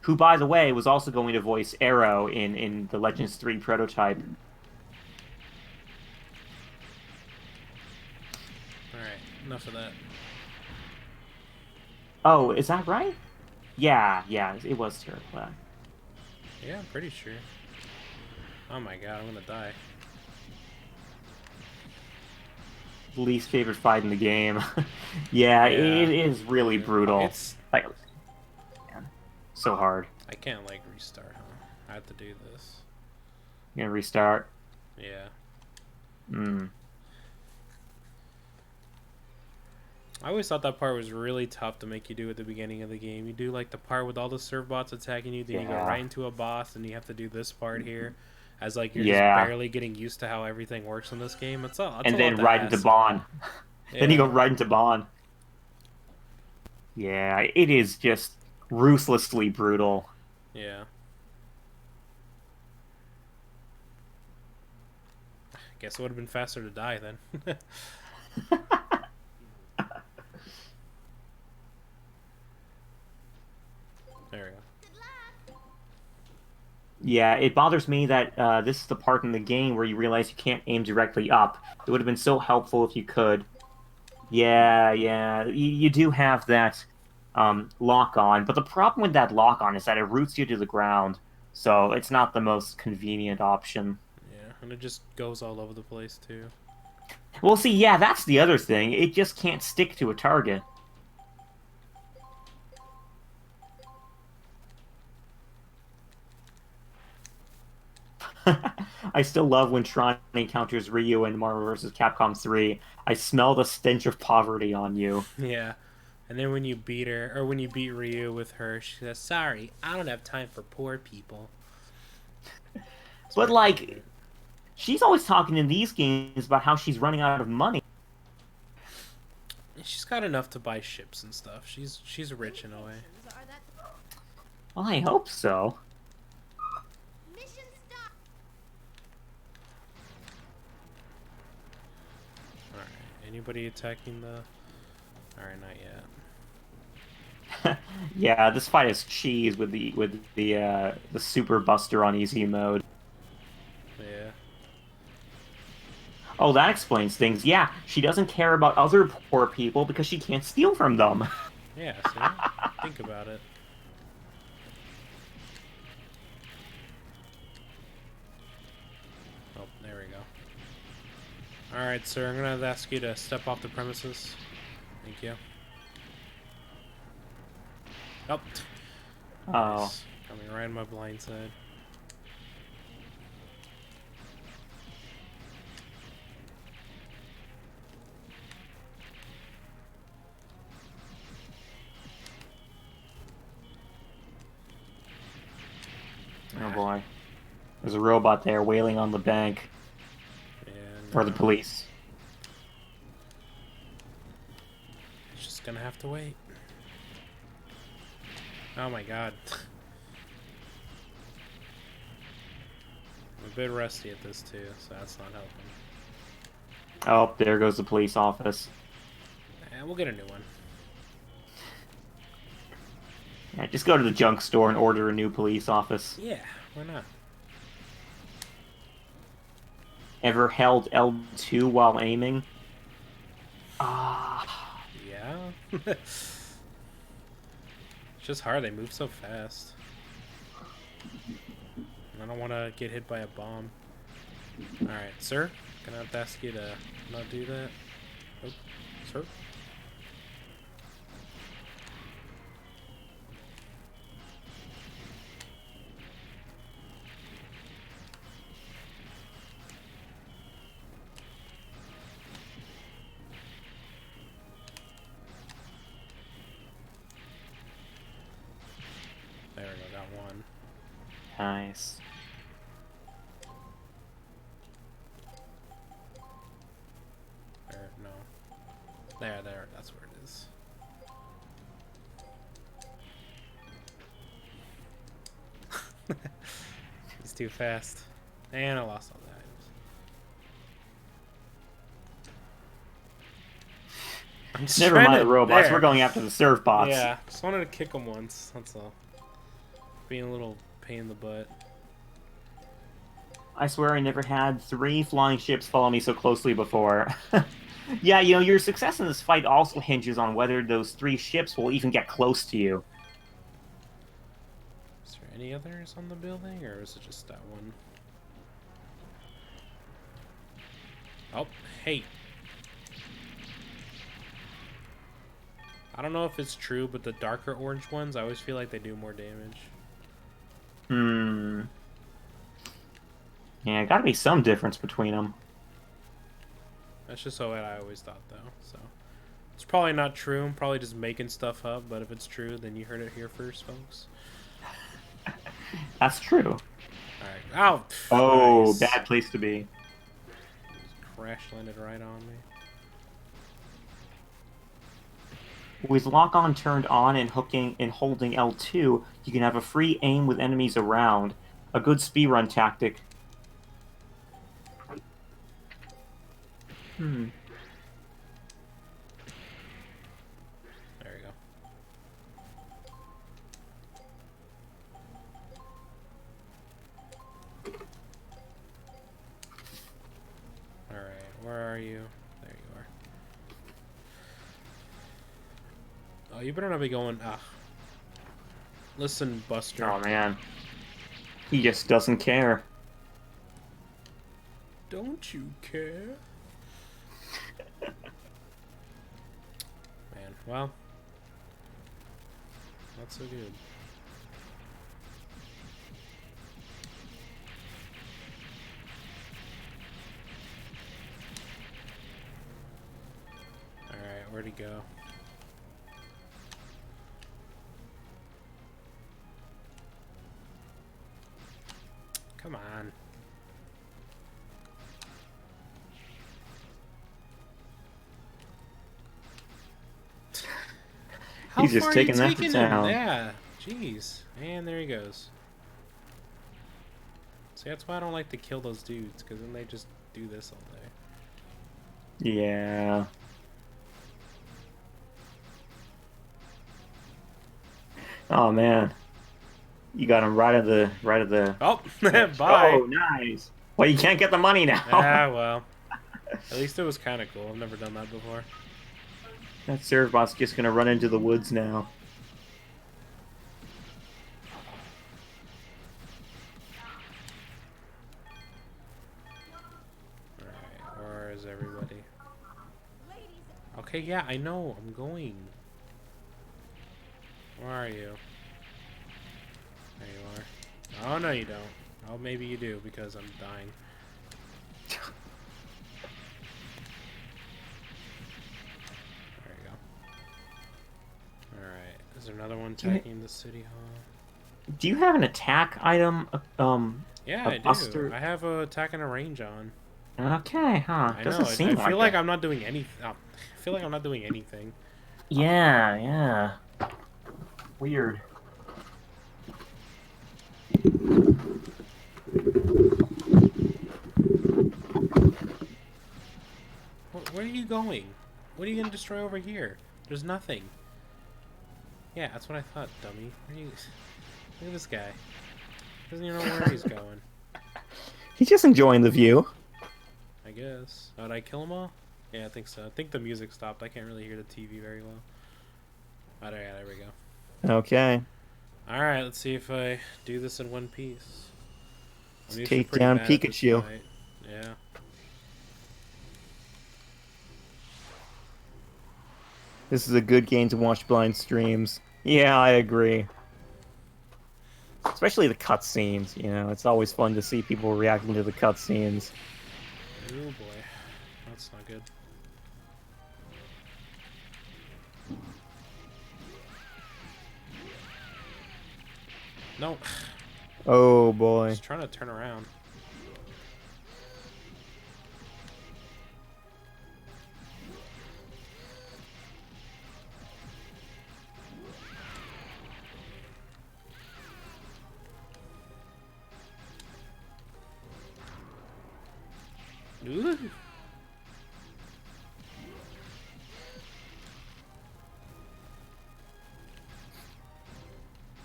Who, by the way, was also going to voice Arrow in the Legends 3 prototype. Alright, enough of that. Oh, is that right? Yeah, it was Tara Platt. Yeah, I'm pretty sure. Oh my god, I'm gonna die. Least favorite fight in the game. Yeah, it is really brutal. It's like, man, so hard. I can't like restart, huh? I have to do this. You gonna restart? Yeah. I always thought that part was really tough to make you do at the beginning of the game. You do like the part with all the serve bots attacking you, then you go right into a boss, and you have to do this part here, as like you're just barely getting used to how everything works in this game. It's then right into Bond. Then you go right into Bond. Yeah, it is just ruthlessly brutal. Yeah. Guess it would have been faster to die then. There we go. Yeah, it bothers me that this is the part in the game where you realize you can't aim directly up. It would have been so helpful if you could. Yeah, you do have that lock-on, but the problem with that lock-on is that it roots you to the ground, so it's not the most convenient option. Yeah, and it just goes all over the place, too. Well, see, yeah, that's the other thing. It just can't stick to a target. I still love when Tron encounters Ryu in Marvel vs. Capcom 3. I smell the stench of poverty on you. Yeah. And then when you beat her, or when you beat Ryu with her, she says, "Sorry, I don't have time for poor people." But, like, She's always talking in these games about how she's running out of money. She's got enough to buy ships and stuff. She's rich in a way. Are that Well, I hope so. mission stop? All right. Anybody attacking the? All right, not yet. Yeah, this fight is cheese with the Super Buster on easy mode. Yeah. Oh, that explains things. Yeah, she doesn't care about other poor people because she can't steal from them. Yeah. See? Think about it. Oh, there we go. All right, sir. I'm gonna ask you to step off the premises. Thank you. Oh. Oh. Nice. Coming right in my blind side. Oh boy. There's a robot there wailing on the bank. Yeah, Or the no. police. It's just gonna have to wait. Oh my god. I'm a bit rusty at this too, so that's not helping. Oh, there goes the police office. And we'll get a new one. Yeah, just go to the junk store and order a new police office. Yeah, why not? Ever held L2 while aiming? Ah. Yeah. It's just hard, they move so fast. I don't want to get hit by a bomb. Alright, sir. Can I ask you to not do that? Oh, sir. There we go, got one. Nice. There, no. There, that's where it is. He's too fast. And I lost all the items. I'm just Never trying mind to- the robots, there. we're going after the surf bots. Yeah, just wanted to kick him once, that's all. Being a little pain in the butt. I swear I never had 3 flying ships follow me so closely before. Yeah, you know, your success in this fight also hinges on whether those 3 ships will even get close to you. Is there any others on the building, or is it just that one? Oh, hey. I don't know if it's true, but the darker orange ones, I always feel like they do more damage. Hmm. Yeah, gotta be some difference between them. That's just what I always thought, though. So it's probably not true. I'm probably just making stuff up. But if it's true, then you heard it here first, folks. That's true. All right. Ow! Oh, Nice. bad place to be. Crash landed right on me. With lock-on turned on and holding L2, you can have a free aim with enemies around. A good speedrun tactic. Hmm. There you go. All right. Where are you? There you are. Oh, you better not be going. Ah. Listen, Buster. Oh man. He just doesn't care. Don't you care? Man, well, not so good. Alright, where'd he go? Come on. How He's just far are you taking that to taking him? town. Yeah. Jeez. And there he goes. See, that's why I don't like to kill those dudes, because then they just do this all day. Yeah. Oh man, you got him right at the. Oh, edge. bye. Oh, nice. Well, you can't get the money now. Ah, well. At least it was kind of cool. I've never done that before. That Servbot's just gonna run into the woods now. Alright, where is everybody? Okay, yeah, I know. I'm going. Where are you? There you are. Oh, no, you don't. Oh, maybe you do, because I'm dying. There you go. Alright, is there another one attacking the city hall? Do you have an attack item? Yeah, a I do. buster? I have a attack and a range on. Okay, huh? I Doesn't know. seem I like feel like it. I'm not doing anything. Oh, I feel like I'm not doing anything. Yeah, yeah. Weird. Where are you going? What are you gonna destroy over here? There's nothing. Yeah, that's what I thought, dummy. Where are you... Look at this guy. Doesn't even know where he's going. He's just enjoying the view. I guess. Oh, did I kill them all? Yeah, I think so. I think the music stopped. I can't really hear the TV very well. Oh, there we go. Okay. Alright, let's see if I do this in one piece. I'm Let's usually take pretty down bad at this Pikachu. fight. Yeah. This is a good game to watch blind streams. Yeah, I agree. Especially the cutscenes, you know, it's always fun to see people reacting to the cutscenes. Oh boy. That's not good. No. Oh boy. Just trying to turn around. Ooh.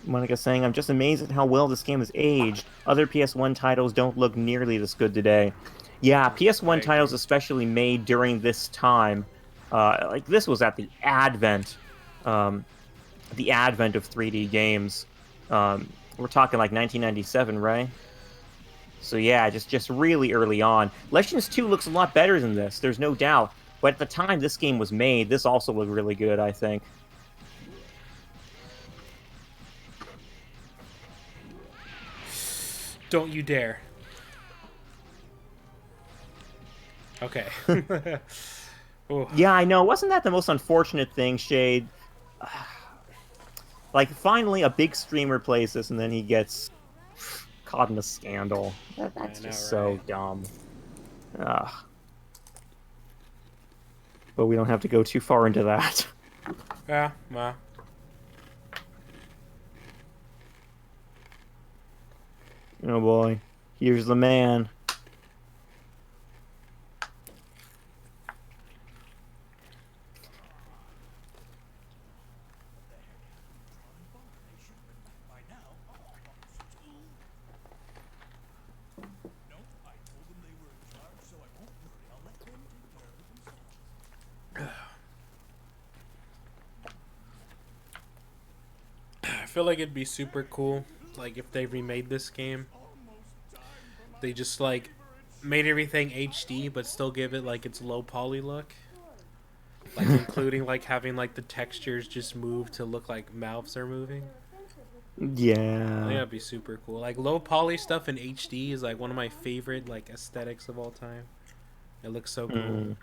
Monica's saying, I'm just amazed at how well this game has aged. Other PS1 titles don't look nearly this good today. Yeah, PS1 titles, especially made during this time, like this was at the advent of 3D games. We're talking like 1997, right? So yeah, just really early on. Legends 2 looks a lot better than this, there's no doubt. But at the time this game was made, this also looked really good, I think. Don't you dare. Okay. Yeah, I know. Wasn't that the most unfortunate thing, Shade? Like, finally a big streamer plays this, and then he gets caught in a scandal. That's just so dumb. Ugh. But we don't have to go too far into that. Yeah, well. Oh boy. Here's the man. I feel like it'd be super cool, like, if they remade this game. They just, like, made everything HD, but still give it, like, its low poly look. Like, including, like, having, like, the textures just move to look like mouths are moving. I think Yeah. that'd be super cool. Like, low poly stuff in HD is, like, one of my favorite, like, aesthetics of all time. It looks so cool.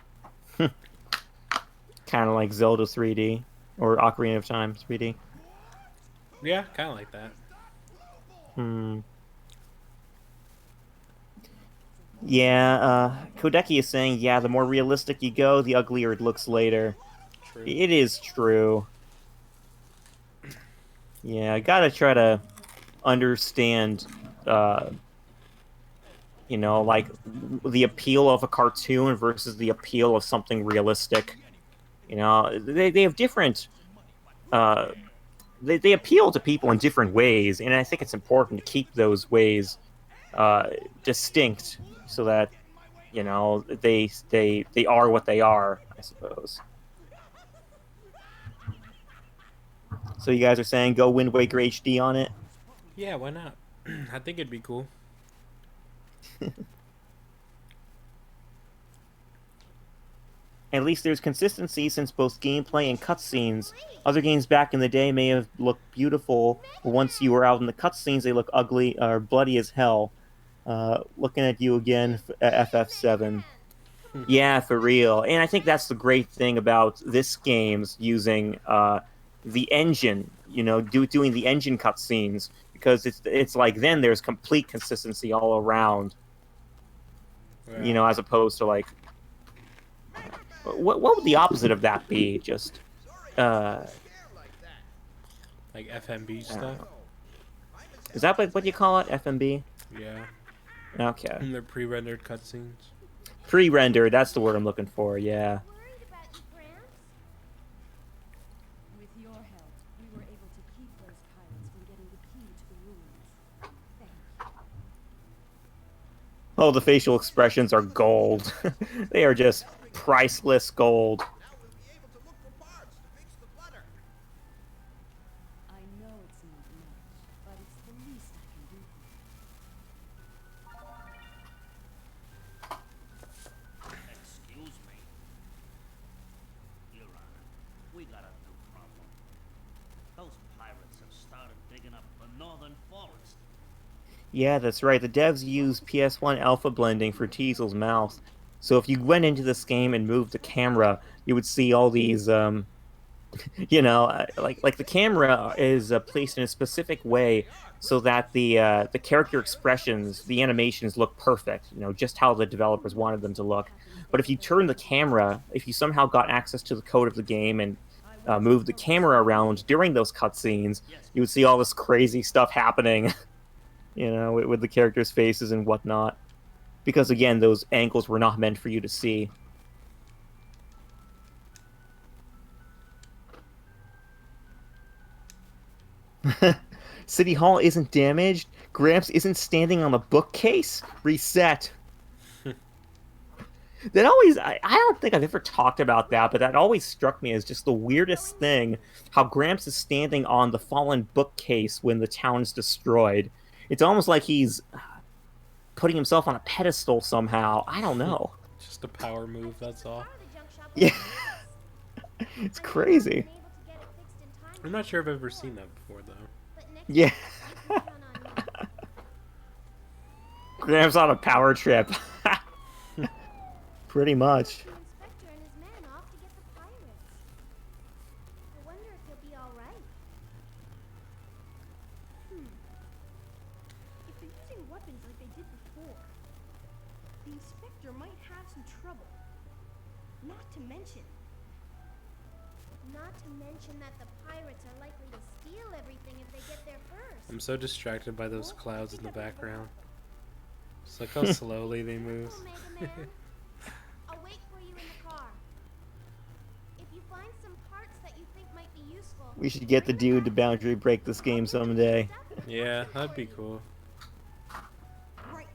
Kind of like Zelda 3D. Or Ocarina of Time 3D. Yeah, kind of like that. Yeah, Kodeki is saying, yeah, the more realistic you go, the uglier it looks later. True. It is true. Yeah, I gotta try to understand, like the appeal of a cartoon versus the appeal of something realistic. They have different, uh, they appeal to people in different ways, and I think it's important to keep those ways distinct so that they are what they are, I suppose. So you guys are saying go Wind Waker HD on it? Yeah, why not? I think it'd be cool. At least there's consistency since both gameplay and cutscenes. Other games back in the day may have looked beautiful, but once you were out in the cutscenes, they look ugly or bloody as hell. Looking at you again, FF7. Yeah, for real. And I think that's the great thing about this game's using the engine, doing the engine cutscenes, because it's like then there's complete consistency all around, Yeah. as opposed to like what would the opposite of that be? Just uh, Like FMB I don't stuff. know. Is that like what you call it? FMB? Yeah. Okay. And they're pre-rendered cutscenes. Pre-rendered, that's the word I'm looking for, yeah. Worried about you, Gramps? With your help, we were able to keep those pirates from getting the key to the ruins. Thank you. Oh, the facial expressions are gold. They are just priceless gold. Now we'll be able to look for parts to fix the flutter. I know it's not much, but it's the least I can do for you. Excuse me. Your Honor, we got a new problem. Those pirates have started digging up the northern forest. Yeah, that's right. The devs use PS1 alpha blending for Teasel's mouth. So if you went into this game and moved the camera, you would see all these like the camera is placed in a specific way so that the character expressions, the animations look perfect, just how the developers wanted them to look. But if you turn the camera, if you somehow got access to the code of the game and moved the camera around during those cutscenes, you would see all this crazy stuff happening, with the characters' faces and whatnot. Because again, those angles were not meant for you to see. City Hall isn't damaged. Gramps isn't standing on the bookcase. Reset. That always, I don't think I've ever talked about that, but that always struck me as just the weirdest thing. How Gramps is standing on the fallen bookcase when the town's destroyed. It's almost like he's putting himself on a pedestal somehow. I don't know. Just a power move, that's all. The junk shop Yeah, I've it's never crazy. been able to get it fixed in time I'm not sure if I've ever seen that before, though. but next Yeah. time you can count on me. Gramps on a power trip. Pretty much. The inspector and his men off to get the pirates. I wonder if he'll be all right. If they're using weapons like they did before, the inspector might have some trouble. Not to mention, that the pirates are likely to steal everything if they get there first. I'm so distracted by those clouds in the background. Just look how slowly they move. Cool, Mega Man. I'll wait for you in the car. If you find some parts that you think might be useful, We should get the dude to boundary break this game someday. Yeah, that'd be cool. right.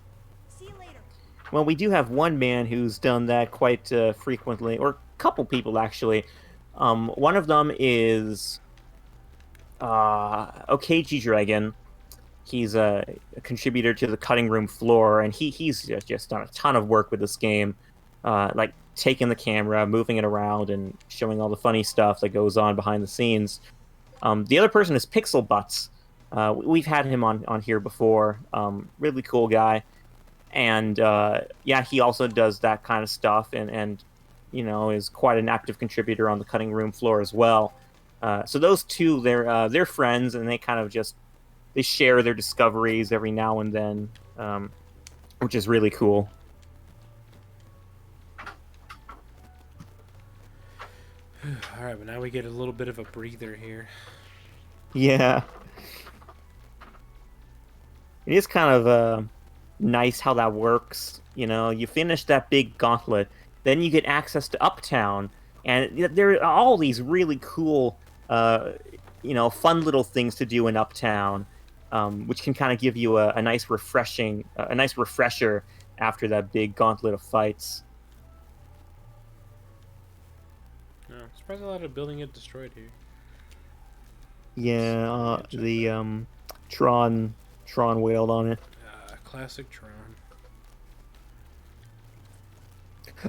See you later. Well, we do have one man who's done that quite frequently, or a couple people actually. One of them is Okechi Dragon. He's a contributor to the cutting room floor, and he's just done a ton of work with this game, like taking the camera, moving it around, and showing all the funny stuff that goes on behind the scenes. The other person is Pixel Butts. We've had him on here before. Really cool guy, and yeah, he also does that kind of stuff, and is quite an active contributor on the cutting room floor as well. So those two, they're friends, and they kind of just they share their discoveries every now and then, which is really cool. Alright, but now we get a little bit of a breather here. Yeah. It is kind of nice how that works. You know, you finish that big gauntlet, then you get access to Uptown, and there are all these really cool, uh, fun little things to do in Uptown, which can kind of give you a nice a nice refresher after that big gauntlet of fights. No, I'm surprised a lot of building get destroyed here. Yeah, So, check the that. Tron wailed on it. Classic Tron.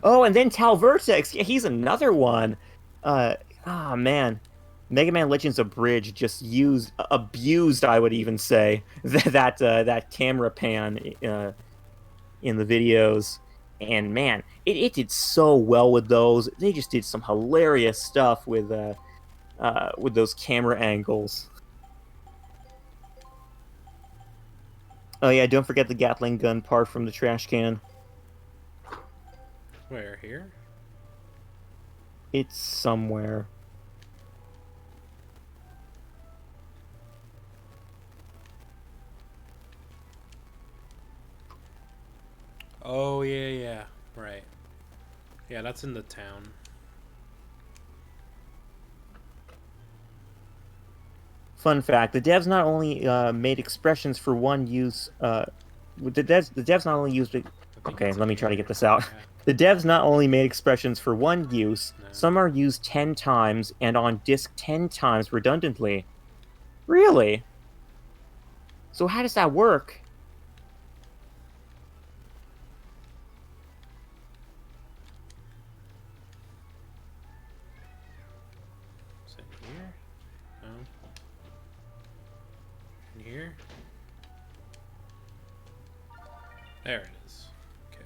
Oh, and then Tal Vertex. Yeah, he's another one. Uh, man, Mega Man Legends Abridged just abused, I would even say, that camera pan in the videos. And man, it did so well with those. They just did some hilarious stuff with those camera angles. Oh yeah, don't forget the Gatling gun part from the trash can. Where, here? It's somewhere. Oh, yeah, yeah. Right. Yeah, that's in the town. Fun fact: the devs not only made expressions for one use. The devs not only used it. I think Okay, it's let in me try to here. get this out. Yeah. The devs not only made expressions for one use, No. some are used 10 times and on disk 10 times redundantly. Really? So how does that work? Is it in here? No. In here? There it is. Okay.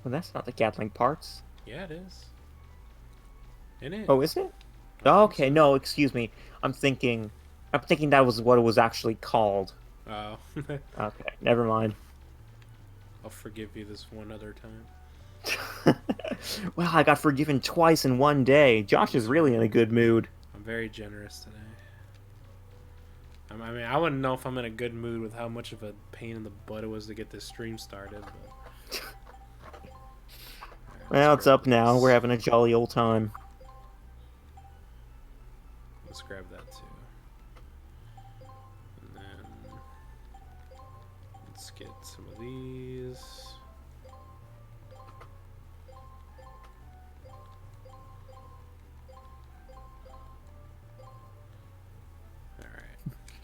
Well, that's not the Gatling parts. Yeah, it is. In it. Oh, is it? I think Okay, so. no, excuse me. I'm thinking that was what it was actually called. Oh. Okay, never mind. I'll forgive you this one other time. Well, I got forgiven twice in one day. Josh is really in a good mood. I'm very generous today. I mean, I wouldn't know if I'm in a good mood with how much of a pain in the butt it was to get this stream started. But... Alright, Well, let's it's grab up now. this. We're having a jolly old time. Let's grab that too. And then let's get some of these. Alright.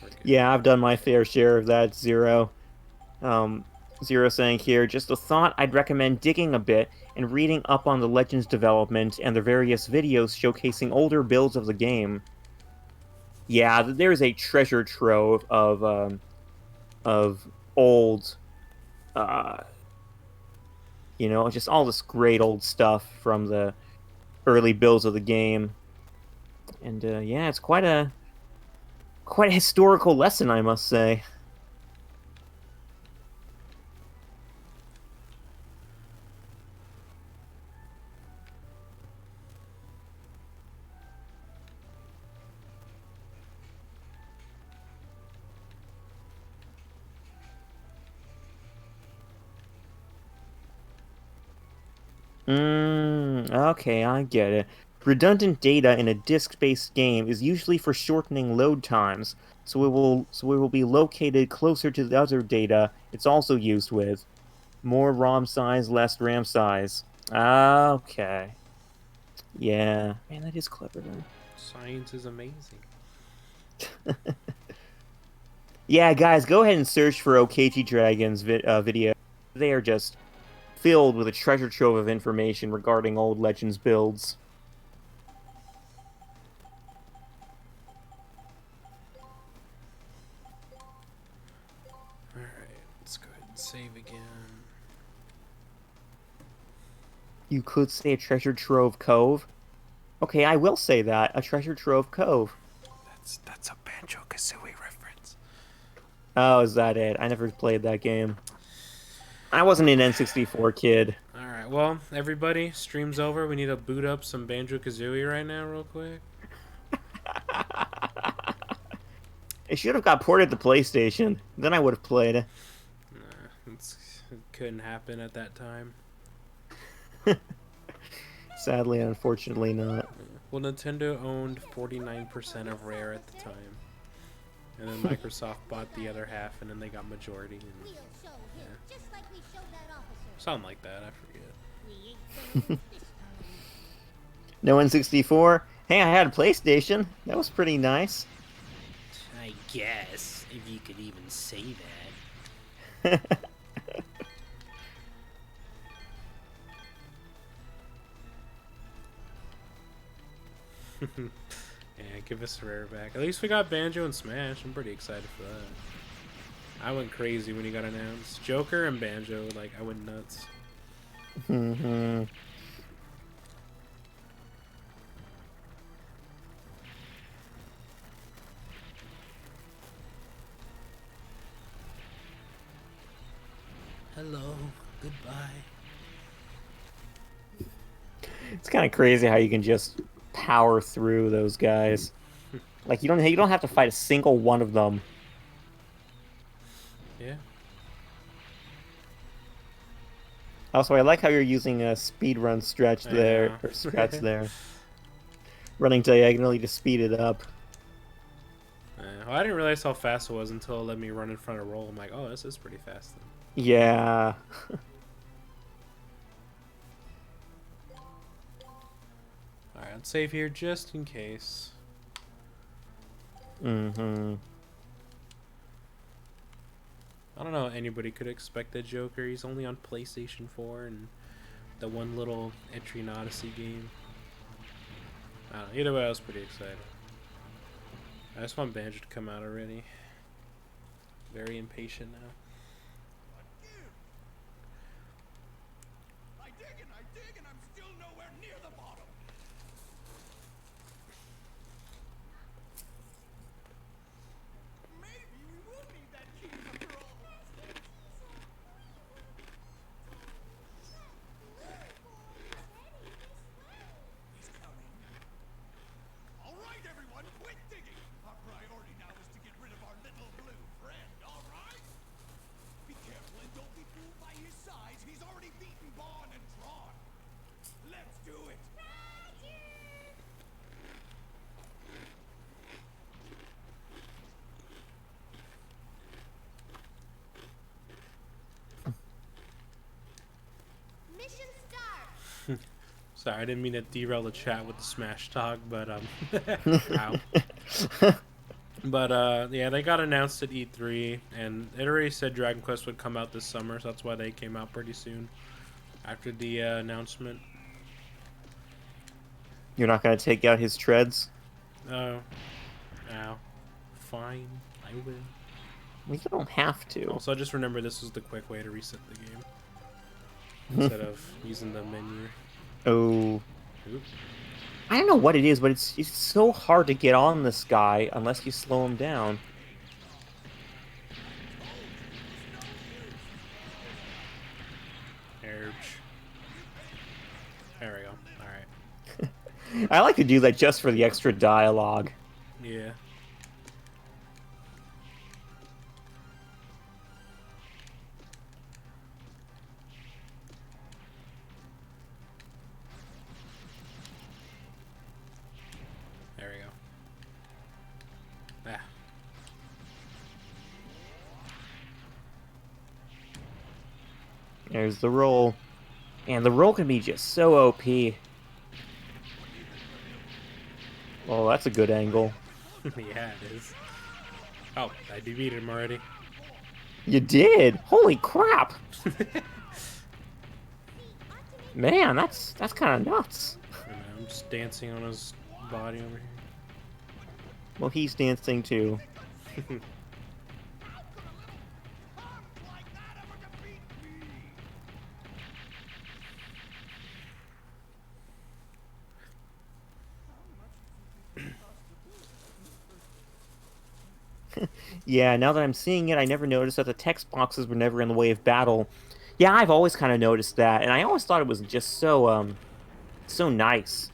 We're good. Yeah, I've done my fair share of that, Zero. Zero saying here, just a thought, I'd recommend digging a bit and reading up on the Legends development and the various videos showcasing older builds of the game. Yeah, there's a treasure trove of old, uh, just all this great old stuff from the early builds of the game. And yeah, it's quite a historical lesson, I must say. Okay, I get it. Redundant data in a disk-based game is usually for shortening load times, so it will be located closer to the other data it's also used with. More ROM size, less RAM size. Okay. Yeah. Man, that is clever then. Science is amazing. Yeah, guys, go ahead and search for OKG Dragon's video. They are just filled with a treasure trove of information regarding old Legends builds. Alright, let's go ahead and save again. You could say a treasure trove cove. Okay, I will say that. A treasure trove cove. That's a Banjo-Kazooie reference. Oh, is that it? I never played that game. I wasn't an N64 kid. Alright, well, everybody, stream's over. We need to boot up some Banjo-Kazooie right now real quick. It should have got ported to PlayStation. Then I would have played it. It couldn't happen at that time. Sadly, unfortunately not. Well, Nintendo owned 49% of Rare at the time. And then Microsoft bought the other half, and then they got majority. And, We'll show him, just like we showed that officer. something like that, I forget. We ain't gonna lose this time. No N64. Hey, I had a PlayStation. That was pretty nice. I guess, if you could even say that. Yeah, give us Rare back. At least we got Banjo and Smash. I'm pretty excited for that. I went crazy when he got announced. Joker and Banjo, like, I went nuts. Mm-hmm. Hello, goodbye. It's kind of crazy how you can just power through those guys. Like you don't have to fight a single one of them. Yeah. Also, I like how you're using a speedrun stretch there, know. or scratch there. Running diagonally to speed it up. Well, I didn't realize how fast it was until it let me run in front of roll. I'm like, oh, this is pretty fast then. Yeah. Alright, let's save here just in case. Mm-hmm. I don't know how anybody could expect the Joker. He's only on PlayStation 4 and the one little entry in Odyssey game. I don't know. Either way, I was pretty excited. I just want Banjo to come out already. Very impatient now. I dig, and I'm still nowhere near the bottom. Maybe we will need that key after all. He's coming. All right, everyone, quit digging. Our priority now is to get rid of our little blue friend, all right? Be careful and don't be fooled by his size. He's already beaten Bond and Tron. Let's do it. Mission start. Sorry, I didn't mean to derail the chat with the Smash talk, but ow. But yeah, they got announced at E3, and it already said Dragon Quest would come out this summer, so that's why they came out pretty soon after the announcement. You're not gonna take out his treads? Oh, ow. Fine, I will. Well, you don't have to. Also, just remember this was the quick way to reset the game instead of using the menu. Oh. Oop. I don't know what it is, but it's so hard to get on this guy unless you slow him down. Ouch. There we go. Alright. I like to do that just for the extra dialogue. Yeah. There we go. Ah. There's the roll. And the roll can be just so OP. Oh, that's a good angle. Yeah, it is. Oh, I beat him already. You did? Holy crap! Man, that's kind of nuts. I'm just dancing on his body over here. Well, he's dancing too. Like that ever defeat me? Yeah, now that I'm seeing it, I never noticed that the text boxes were never in the way of battle. Yeah, I've always kind of noticed that, and I always thought it was just so nice.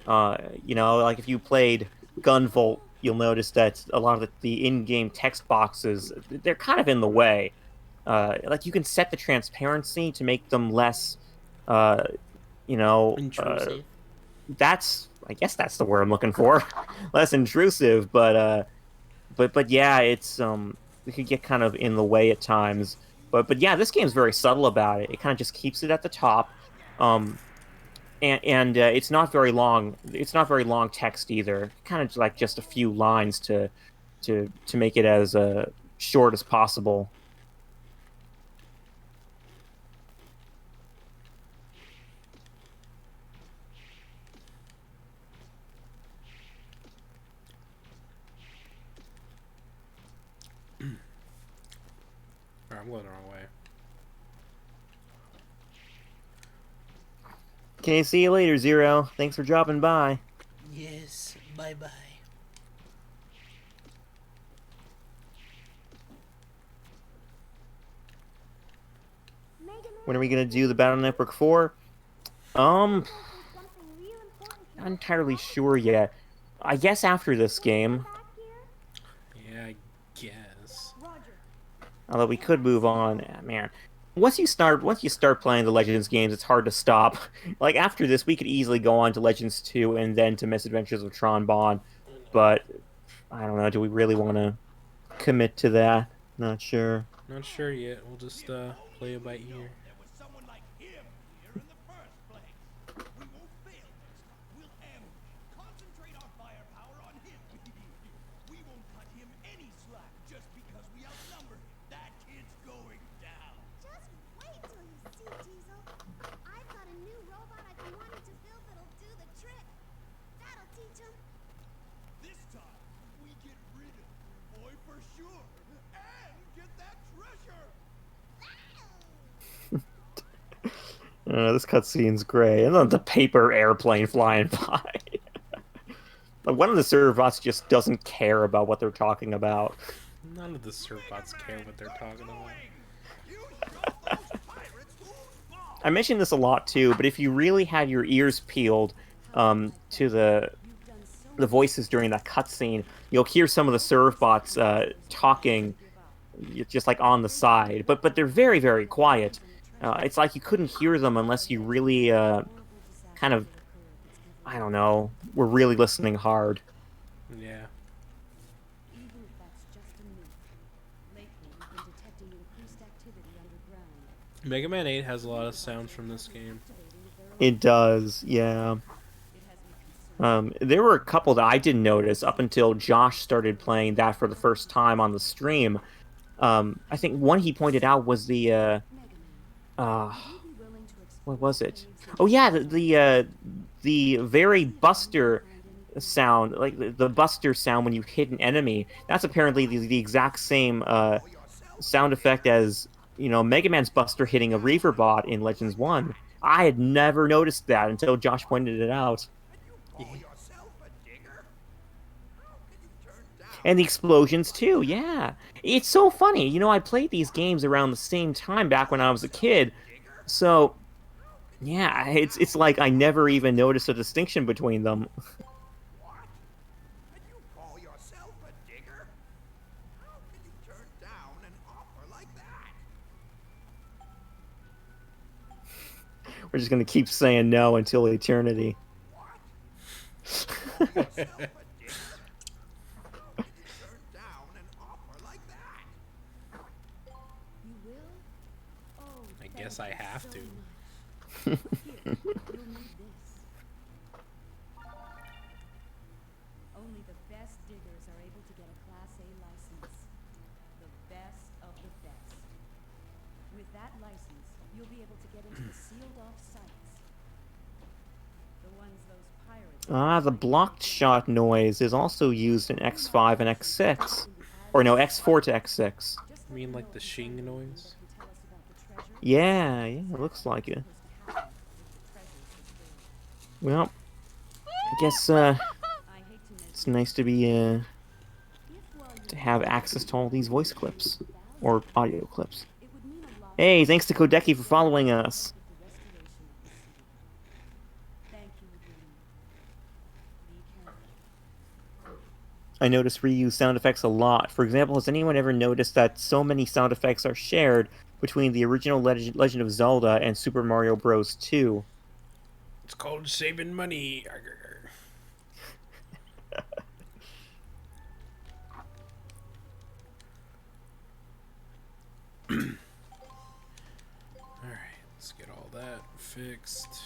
You know, like if you played Gunvolt, you'll notice that a lot of the in-game text boxes, they're kind of in the way. Like you can set the transparency to make them less, uh, you know, Intrusive. I guess that's the word I'm looking for, less intrusive. But yeah, it could get kind of in the way at times. But yeah, this game's very subtle about it. It kind of just keeps it at the top. Um, and it's not very long. It's not very long text either. Kind of like just a few lines to make it as short as possible. Or I'm going the wrong way. Okay, see you later, Zero. Thanks for dropping by. Yes. Bye bye. Mega Man, When are we gonna do the Battle Network 4? Um, there's something real important not entirely sure yet. I guess after this game. back here. Yeah, I guess. Roger. Although we could move on. Man, once you start playing the Legends games, it's hard to stop. Like after this, we could easily go on to Legends 2 and then to Misadventures of Tron Bonne. But I don't know. Do we really want to commit to that? Not sure. Not sure yet. We'll just play it by ear. There was someone like him here in the first place. We won't fail next time. We'll ambush, concentrate our firepower on him. We won't cut him any slack just because we outnumber him. That kid's going down. Just wait till you see Diesel. I've got a new robot I've been wanting to build that'll do the trick. That'll teach him. This time, we get rid of your boy for sure. And get that treasure. This cutscene's great. And then the paper airplane flying by. Like one of the server-bots just doesn't care about what they're talking about. None of the servbots care what they're talking about. You show those pirates who's boss. I mentioned this a lot too, but if you really had your ears peeled to the voices during that cutscene, you'll hear some of the serve-bots talking just like on the side, but they're very, very quiet. It's like you couldn't hear them unless you really kind of, I don't know, were really listening hard. Yeah. Even if that's just a myth, lately we've been detecting increased activity underground. Mega Man 8 has a lot of sounds from this game. It does, yeah. There were a couple that I didn't notice up until Josh started playing that for the first time on the stream. I think one he pointed out was the what was it? Oh yeah, the very Buster sound, like the Buster sound when you hit an enemy. That's apparently the exact same sound effect as, you know, Mega Man's Buster hitting a Reaver bot in Legends 1. I had never noticed that until Josh pointed it out. Call yourself a digger? How can you turn down And the explosions too, yeah. It's so funny. You know, I played these games around the same time back when I was a kid. So, yeah, it's like I never even noticed a distinction between them. what? And you call yourself a digger? How can you turn down an offer like that? We're just gonna keep saying no until eternity. Call yourself a digger? How can you turn down an offer like that? You will? Oh, I guess I have to. here, you'll need this. Only the best diggers are able to get a Class A license. The best of the best. With that license, you'll be able to get into the sealed-off sites. The ones those pirates... The blocked shot noise is also used in X5 and X6. Or no, X4 to X6. You mean like the shing noise? Yeah, it looks like it. Well, I guess it's nice to be to have access to all these voice clips or audio clips. Hey, thanks to Kodeki for following us. Thank you again. Be careful. I notice reuse sound effects a lot. For example, has anyone ever noticed that so many sound effects are shared between the original Legend of Zelda and Super Mario Bros. 2? It's called saving money. Alright, let's get all that fixed.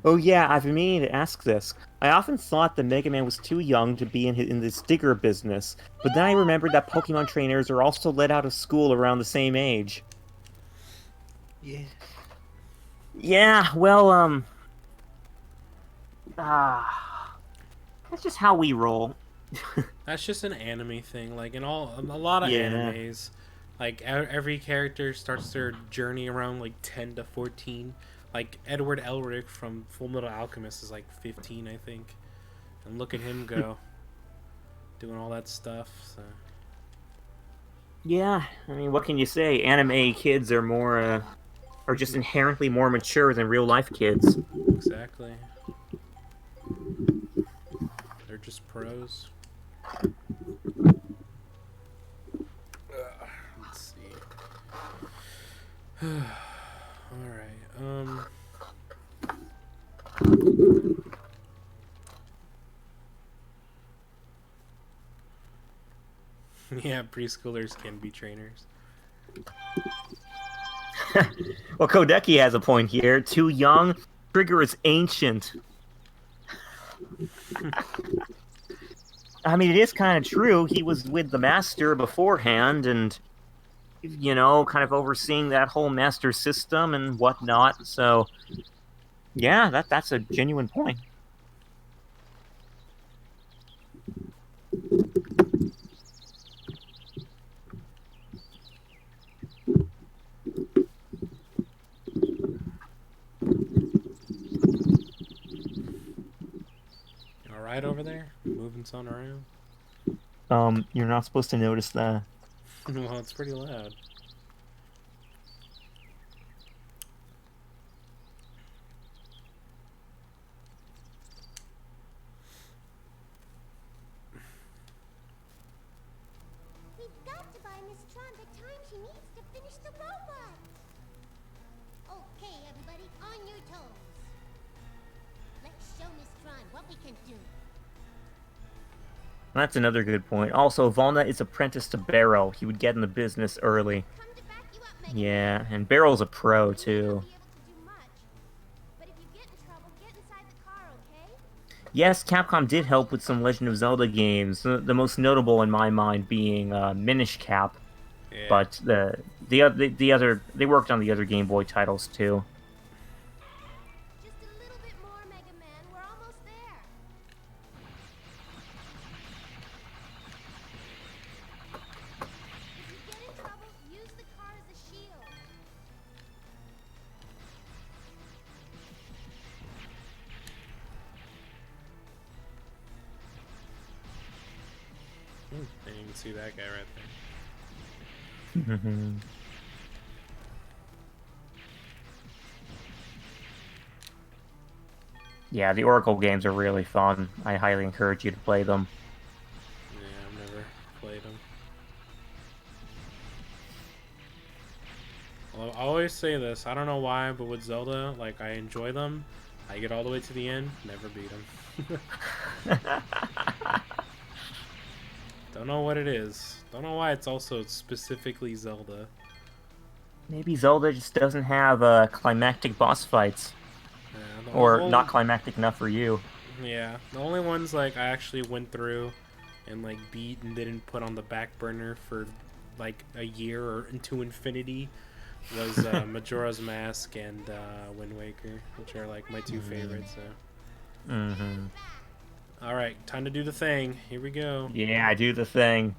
Oh yeah, I've been meaning to ask this. I often thought that Mega Man was too young to be in this digger business, but then I remembered that Pokemon trainers are also let out of school around the same age. Yeah. Yeah, well, ah, that's just how we roll. That's just an anime thing. Like in a lot of Yeah. animes, like every character starts their journey around like 10 to 14. Like Edward Elric from Full Metal Alchemist is like 15, I think. And look at him go, doing all that stuff. So Yeah, I mean, what can you say? Anime kids are just inherently more mature than real life kids. exactly, they're just pros. Let's see. All right. Yeah, preschoolers can be trainers. Well, Kodeki has a point here. Too young. Trigger is ancient. I mean, it is kind of true. He was with the master beforehand, and kind of overseeing that whole master system and whatnot. So, yeah, that's a genuine point. All right, over there, moving something around. You're not supposed to notice that. Well, it's pretty loud. We've got to buy Miss Tron the time she needs to finish the robot. Okay, everybody, on your toes. Let's show Miss Tron what we can do. That's another good point. Also, Volna is apprenticed to Barrow. He would get in the business early. Come to back you up, Mega Yeah, Man. and Barrow's a pro, You may not too. be able to do much, but if you get in trouble, get inside the car, okay? Yes, Capcom did help with some Legend of Zelda games, the most notable in my mind being Minish Cap, Yeah. but the other they worked on the other Game Boy titles too. Just a little bit more, Mega Man. We're almost there. If you get in trouble, use the car as a shield. Didn't even see that guy right there. Yeah, the Oracle games are really fun. I highly encourage you to play them. Yeah, I've never played them. Well, I always say this. I don't know why, but with Zelda, like, I enjoy them. I get all the way to the end, never beat them. Don't know what it is. Don't know why it's also specifically Zelda. Maybe Zelda just doesn't have climactic boss fights, Yeah, or not climactic enough for you. yeah, the only ones like I actually went through and like beat and didn't put on the back burner for like a year or into infinity was Majora's Mask and Wind Waker, which are like my two favorites. So, Mm-hmm. all right, time to do the thing. Here we go. Yeah, I do the thing.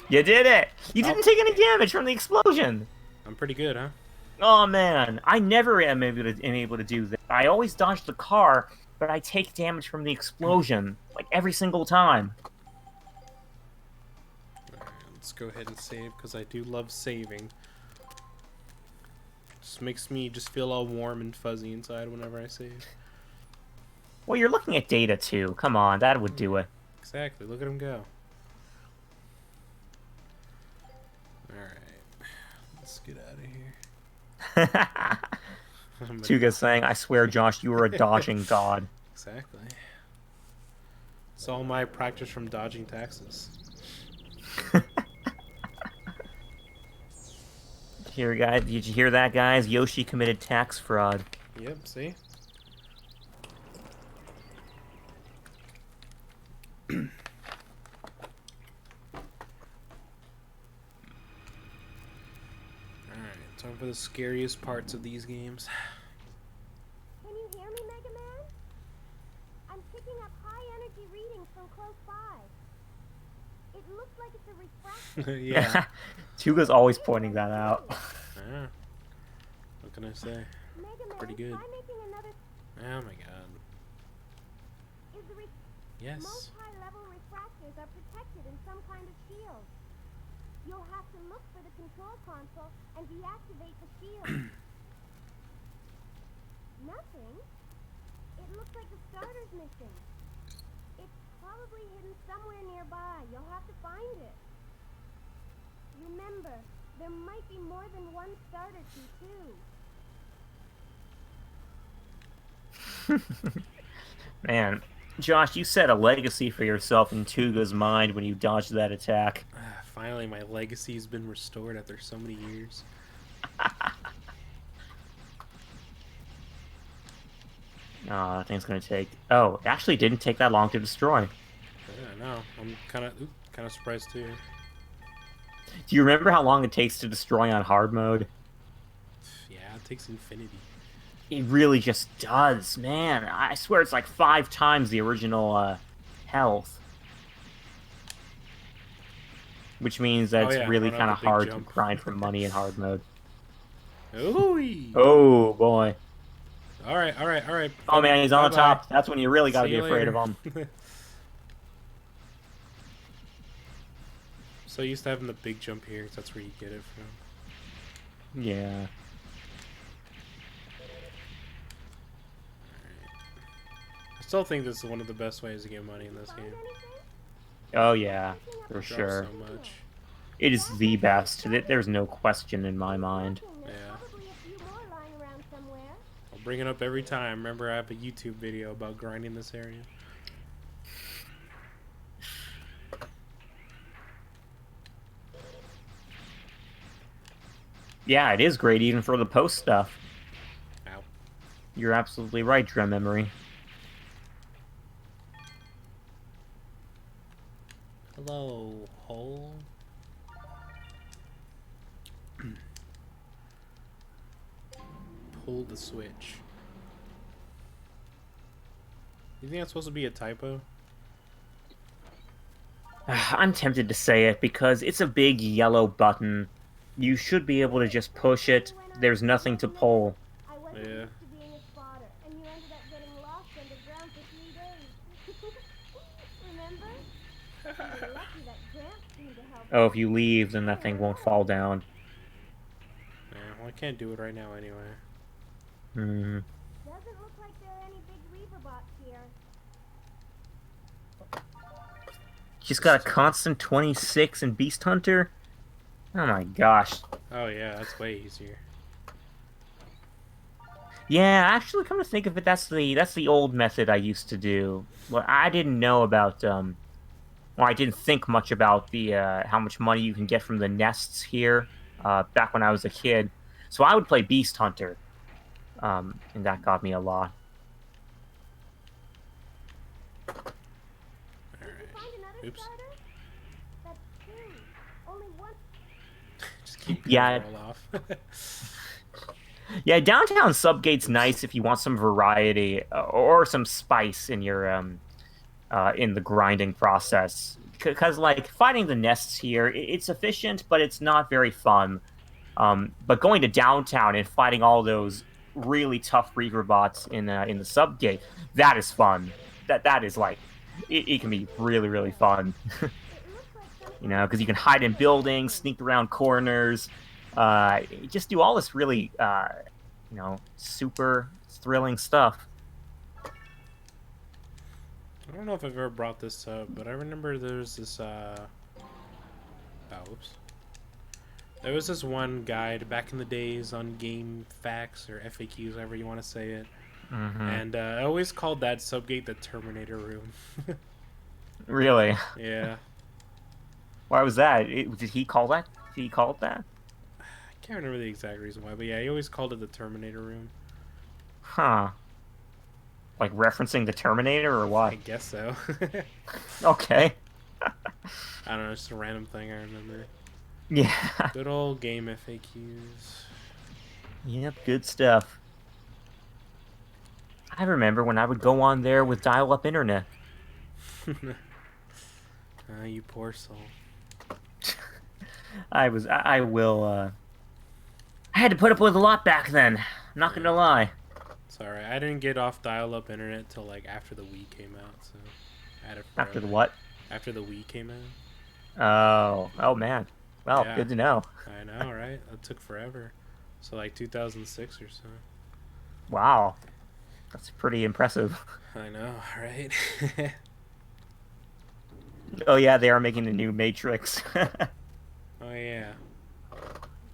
You did it! You Oh. didn't take any damage from the explosion! I'm pretty good, huh? Oh man, I never am able to do this. I always dodge the car, but I take damage from the explosion, like every single time. Alright, let's go ahead and save, because I do love saving. Just makes me just feel all warm and fuzzy inside whenever I save. Well, you're looking at data too. Come on, that would do it. Exactly, look at him go. Alright, let's get out of here. Tuga's saying, I swear, Josh, you are a dodging god. Exactly. It's all my practice from dodging taxes. Did you hear that, guys? Yoshi committed tax fraud. Yep, see? Alright, time for the scariest parts of these games. Can you hear me, Mega Man? I'm picking up high energy readings from close by. It looks like it's a refraction. Yeah. Tuga's always pointing that out. Yeah. What can I say? Mega Man, Pretty good. try making another. Oh my god. Is the Yes. most high-level refractors are protected in some kind of shield. You'll have to look for the control console and deactivate the shield. Nothing. It looks like the starter's missing. It's probably hidden somewhere nearby. You'll have to find it. Remember, there might be more than one starter key, too. Man, Josh, you set a legacy for yourself in Tuga's mind when you dodged that attack. Finally, my legacy's been restored after so many years. Oh, that thing's gonna take... Oh, it actually didn't take that long to destroy. Yeah, no, I'm kind of surprised too. Do you remember how long it takes to destroy on hard mode? Yeah, it takes infinity. It really just does, man. I swear it's like 5 times the original health. Which means that Oh, it's yeah, really run up kind the of big hard jump. to grind for money in hard mode. Ooh. Oh, boy. All right. Oh, man, he's on the Bye-bye. top. That's when you really gotta See be you afraid of later. him. So used to having the big jump here, 'cause that's where you get it from. Yeah. I still think this is one of the best ways to get money in this game. Oh, yeah, for Drop sure. so much. It is the best. There's no question in my mind. There's Yeah. probably a few more lying around somewhere. I'll bring it up every time. Remember, I have a YouTube video about grinding this area. Yeah, it is great even for the post stuff. Ow. You're absolutely right, Drum Memory. Hello, hole. Pull the switch. You think that's supposed to be a typo? I'm tempted to say it because it's a big yellow button. You should be able to just push it. There's nothing to pull. I wasn't Yeah. used to being a spotter, and you ended up getting lost underground for 3 days. Remember? You were lucky that Gramps came to help. Oh, if you leave, then that thing won't fall down. Yeah, well, I can't do it right now anyway. Hmm. Doesn't look like there are any big Reaver bots here. She's got a constant 26 in Beast Hunter? Oh my gosh. Oh yeah, that's way easier. Yeah, actually, come to think of it, that's the old method I used to do. Well, I didn't know about well, I didn't think much about the how much money you can get from the nests here back when I was a kid. So I would play Beast Hunter, and that got me a lot. Alright. Find another Oops. starter? That's 2. Only one. Just keep Yeah. roll off. Yeah, Downtown Subgate's nice if you want some variety or some spice in your in the grinding process. because like fighting the nests here, it's efficient, but it's not very fun. But going to downtown and fighting all those really tough Reaver bots in the sub gate, that is fun. That is like it can be really really fun. You know, because you can hide in buildings, sneak around corners, just do all this really super thrilling stuff. I don't know if I've ever brought this up, but I remember there's this oops. There was this one guide back in the days on Game Facts or FAQs, however you want to say it. And I always called that subgate the Terminator room. Really? Yeah. Why was that? Did he call that? Did he call it that? I can't remember the exact reason why, but yeah, he always called it the Terminator room. Huh. Like referencing the Terminator or what? I guess so. Okay. I don't know, just a random thing I remember. Yeah. Good old game FAQs. Yep, good stuff. I remember when I would go on there with dial-up internet. You poor soul. I had to put up with a lot back then. I'm not gonna lie. It's alright. I didn't get off dial-up internet till like after the Wii came out, so I had it forever. After the what? After the Wii came out. Oh man. Well, Yeah. good to know. I know, right? That took forever. So like 2006 or so. Wow. That's pretty impressive. I know, right? Oh yeah, they are making a new Matrix. Oh yeah.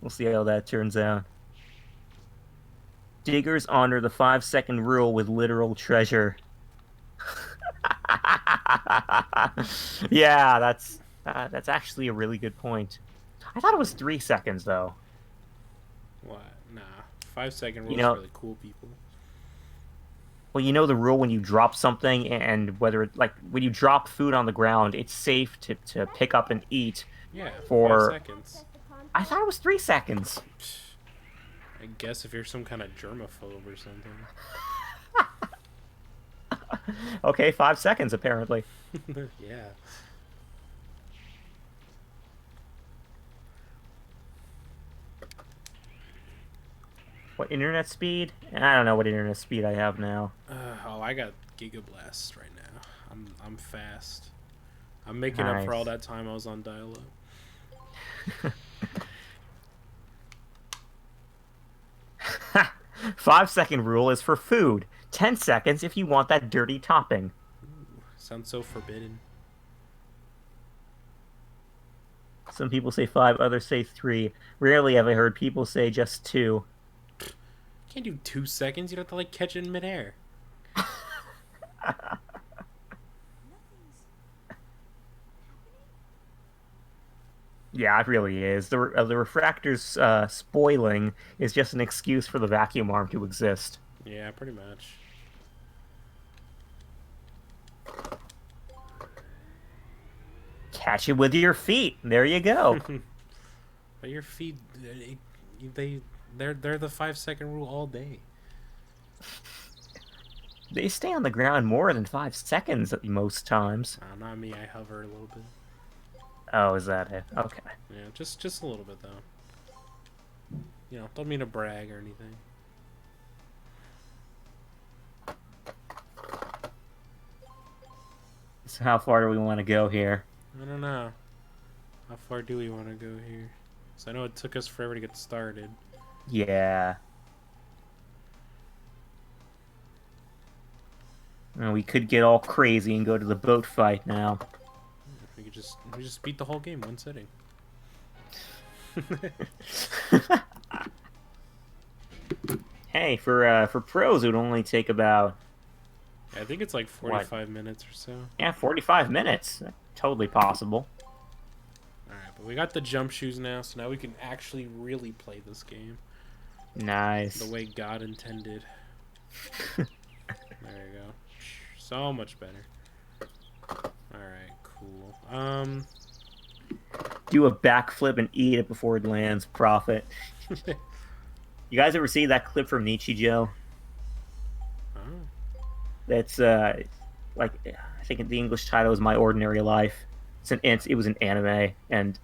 We'll see how that turns out. Diggers honor the 5-second rule with literal treasure. Yeah, that's actually a really good point. I thought it was 3 seconds though. What? Nah. 5-second rule You know- for really cool people. Well, you know the rule when you drop something, and whether it, like when you drop food on the ground, it's safe to pick up and eat. Yeah, For- 5 seconds. I thought it was 3 seconds. I guess if you're some kind of germaphobe or something. Okay, 5 seconds apparently. Yeah. What internet speed? I don't know what internet speed I have now. Oh, I got Gigablast right now. I'm fast. I'm making up for all that time I was on dial-up. 5-second rule is for food. 10 seconds if you want that dirty topping. Sounds so forbidden. Some people say 5, others say 3. Rarely have I heard people say just 2. Can't do 2 seconds. You'd have to like catch it in midair. Yeah, it really is. The refractor's spoiling is just an excuse for the vacuum arm to exist. Yeah, pretty much. Catch it with your feet. There you go. But your feet, they're the 5-second rule all day. They stay on the ground more than 5 seconds at most times. Not me. I hover a little bit. Oh, is that it? Okay. Yeah, just a little bit though. You know, don't mean to brag or anything. So how far do we want to go here? I don't know. How far do we want to go here? So I know it took us forever to get started. Yeah. Well, we could get all crazy and go to the boat fight now. We just beat the whole game one sitting. Hey, for pros, it would only take about Yeah, I think it's like 45 minutes or so. 45 minutes. Totally possible. Alright, but we got the jump shoes now, so now we can actually really play this game Nice. the way God intended. There you go. So much better. Alright, cool. Do a backflip and eat it before it lands. Profit. You guys ever see that clip from Nietzsche Joe? Oh. That's like I think the English title is My Ordinary Life. it was an anime, and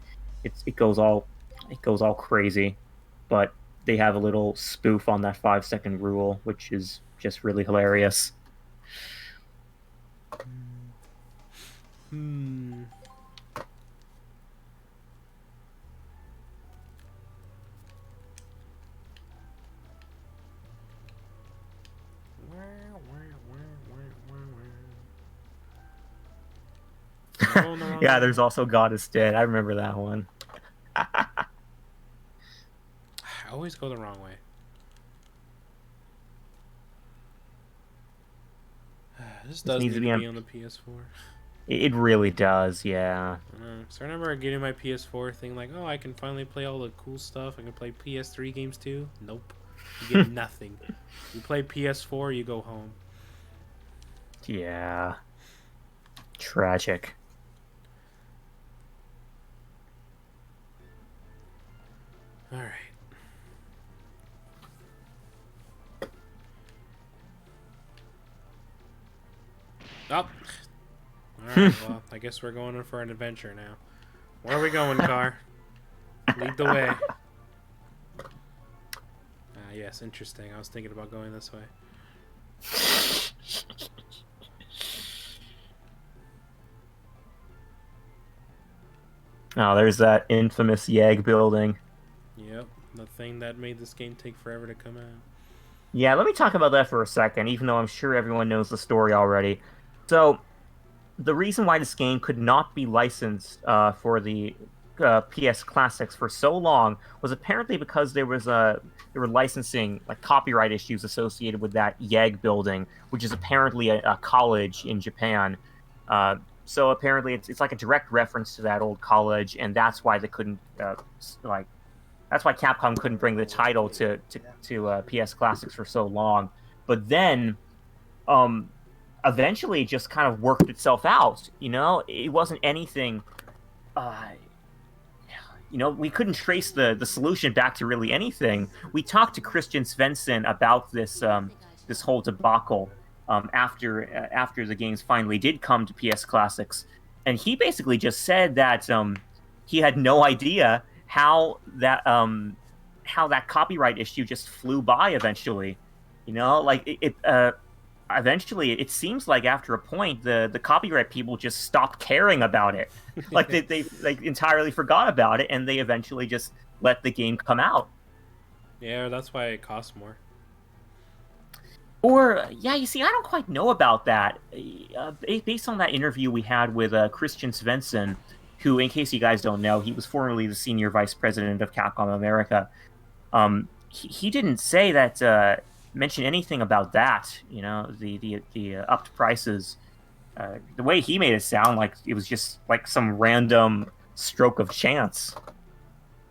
it goes all crazy, but they have a little spoof on that 5 second rule, which is just really hilarious. Hmm. I'm going the wrong Yeah, way. there's also God is Dead. I remember that one. I always go the wrong way. This does needs need to to be be on. on the PS4. It really does, yeah. So I remember getting my PS4 thing like, oh, I can finally play all the cool stuff. I can play PS3 games too. Nope. You get nothing. You play PS4, you go home. Yeah. Tragic. All right. Oh. Alright, well, I guess we're going in for an adventure now. Where are we going, car? Lead the way. Ah, yes, interesting. I was thinking about going this way. Oh, there's that infamous YAG building. Yep, the thing that made this game take forever to come out. Yeah, let me talk about that for a second, even though I'm sure everyone knows the story already. So, the reason why this game could not be licensed for the PS Classics for so long was apparently because there were licensing like copyright issues associated with that YAG building, which is apparently a college in Japan. So apparently it's like a direct reference to that old college, and that's why they couldn't like that's why Capcom couldn't bring the title to PS Classics for so long. But then um eventually it just kind of worked itself out. It wasn't anything. Uh, we couldn't trace the solution back to really anything. We talked to Christian Svensson about this whole debacle after the games finally did come to PS Classics, and he basically just said that he had no idea how that copyright issue just flew by eventually. Like eventually it seems like after a point the copyright people just stopped caring about it. Like they like entirely forgot about it, and they eventually just let the game come out. Yeah, that's why it costs more. Or yeah, you see, I don't quite know about that. Based on that interview we had with Christian Svensson, who, in case you guys don't know, he was formerly the senior vice president of Capcom America. He didn't say that mention anything about that. The upped prices. The way he made it sound like it was just like some random stroke of chance.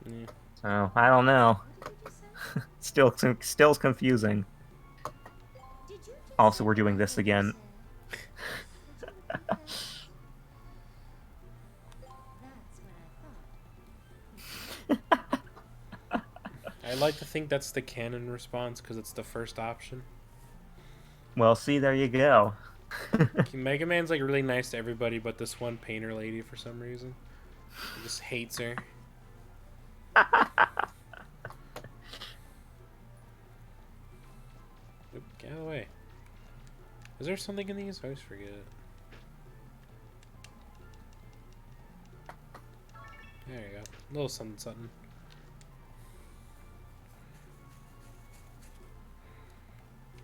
Yeah. So I don't know. What did you say? Still confusing. Did you just Also, say we're doing what this you again. said? Could you repeat that? That's what I thought. I like to think that's the canon response because it's the first option. Well, see, there you go. Mega Man's like really nice to everybody but this one painter lady for some reason. He just hates her. Oop, get out of the way. Is there something in these? I always forget. There you go. A little something, something.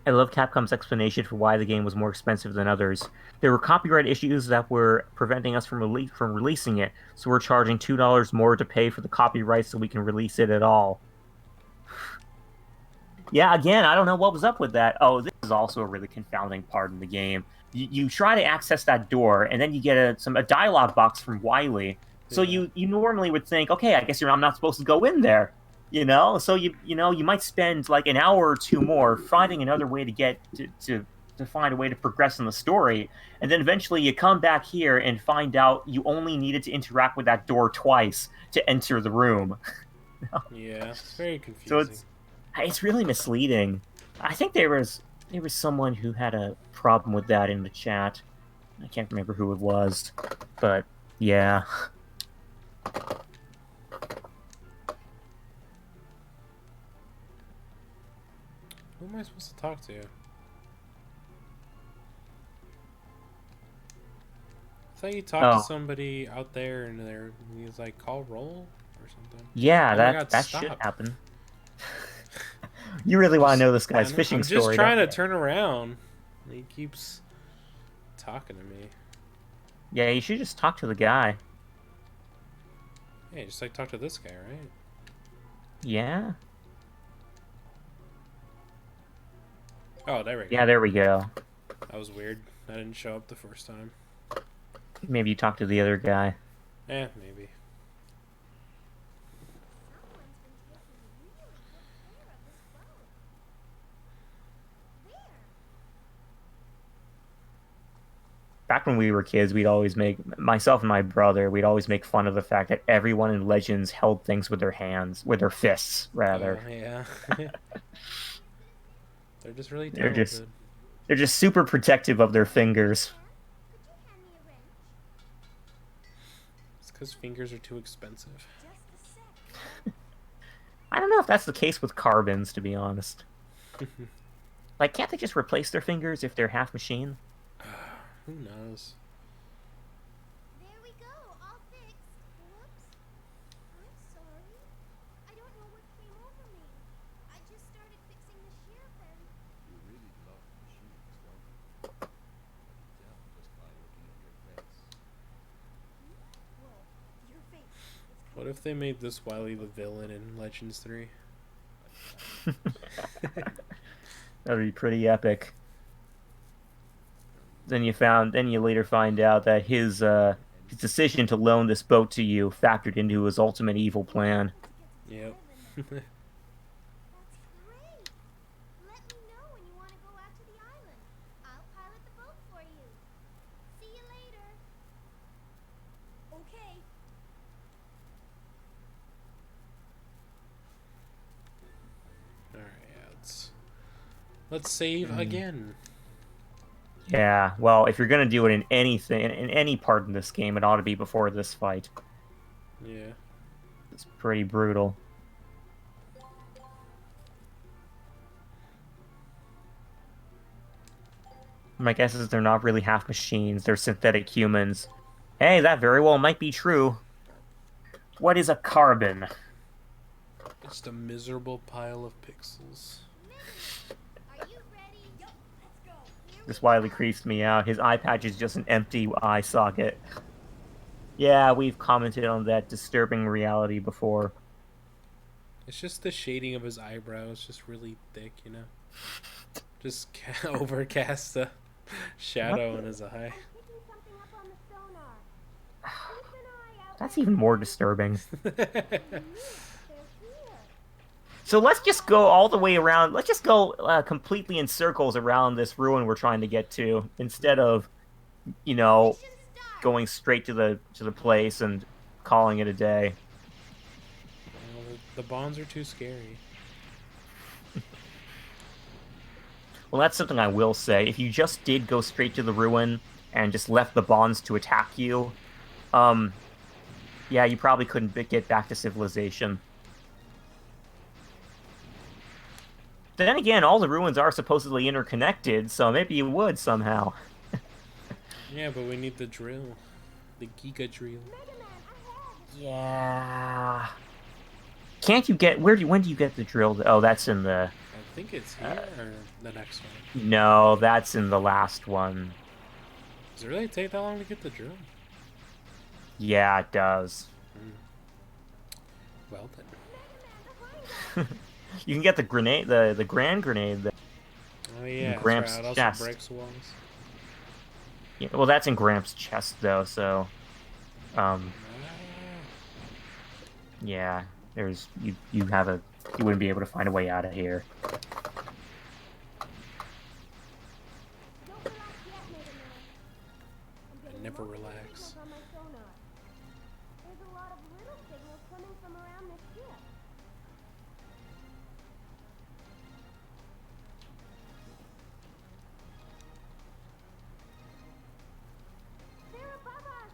I love Capcom's explanation for why the game was more expensive than others. There were copyright issues that were preventing us from releasing it, so we're charging $2 more to pay for the copyright so we can release it at all. Yeah, again, I don't know what was up with that. Oh, this is also a really confounding part in the game. You try to access that door, and then you get a dialogue box from Wily. So Yeah. you normally would think, okay, I guess I'm not supposed to go in there. So you might spend like an hour or two more finding another way to get to find a way to progress in the story, and then eventually you come back here and find out you only needed to interact with that door twice to enter the room. Yeah, it's very So confusing. it's really misleading. I think there was someone who had a problem with that in the chat. I can't remember who it was, but Yeah. Who am I supposed to talk to? I thought you talked to Oh, somebody out there and he's like, call roll or something. yeah, Oh my that god, that should stop. happen. You really want to Just, know this guy's fishing I'm just story, don't trying to you? turn around. He keeps talking to me. Yeah, you should just talk to the guy. Hey, just like talk to this guy, right? Yeah? Oh, there we go. Yeah, there we go. That was weird. I didn't show up the first time. Maybe you talk to the other guy. Eh, maybe. Someone's been taking really good care of this boat. Where? Back when we were kids, we'd always myself and my brother, we'd always make fun of the fact that everyone in Legends held things with their hands, with their fists, Oh, rather. yeah. They're just really They're just talented. they're just super protective of their fingers. Could you hand me a wrench? It's because fingers are too expensive. Just a sec. I don't know if that's the case with carbons, to be honest. Like, can't they just replace their fingers if they're half machine? Who knows? There we go, all fixed. Whoops. I'm sorry. I don't know what came over me. I just started fixing the shear fence. You really love machines, don't you? I can tell just by looking at your face. Whoa, your face. It's What if they made this Wily the villain in Legends 3? That'd be pretty epic. Then you later find out that his decision to loan this boat to you factored into his ultimate evil plan. Yep. That's great. Let me know when you want to go out to the island. I'll pilot the boat for you. See you later. Okay. Alright, yeah, let's save again. Yeah, well, if you're gonna do it in anything, in any part in this game, it ought to be before this fight. Yeah. It's pretty brutal. My guess is they're not really half machines, they're synthetic humans. Hey, that very well might be true. What is a carbon? Just a miserable pile of pixels. Are you ready? Yup, let's go. Here This we Wily go. creeps me out. His eye patch is just an empty eye socket. Yeah, we've commented on that disturbing reality before. It's just the shading of his eyebrows, just really thick, you know? Just overcast the shadow in his eye. Picking something up on the sonar. Keep an eye out. That's even more disturbing. They're here. So let's just go all the way around. Let's just go completely in circles around this ruin we're trying to get to, instead of, you know, Mission start. going straight to the place and calling it a day. The bonds are too scary. Well, that's something I will say. If you just did go straight to the ruin and just left the bonds to attack you, yeah, you probably couldn't get back to civilization. Then again, all the ruins are supposedly interconnected, so maybe you would somehow. Yeah, but we need the drill. The Giga drill. Mega Man, ahead. Yeah. Can't you get when do you get the drill? Oh, that's in the I think it's here or the next one. no, that's in the last one. Does it really take that long to get the drill? Yeah, it does. Well then. You can get the grenade, the grand grenade. Oh yeah, that's Gramps' right. It also chest. breaks walls. Yeah, well, that's in Gramps' chest though, so yeah, there's you wouldn't be able to find a way out of here. Don't relax yet, Mega Man. I'm getting never multiple relax. signals on my sonar. There's a lot of little signals coming from around this ship. They're above us.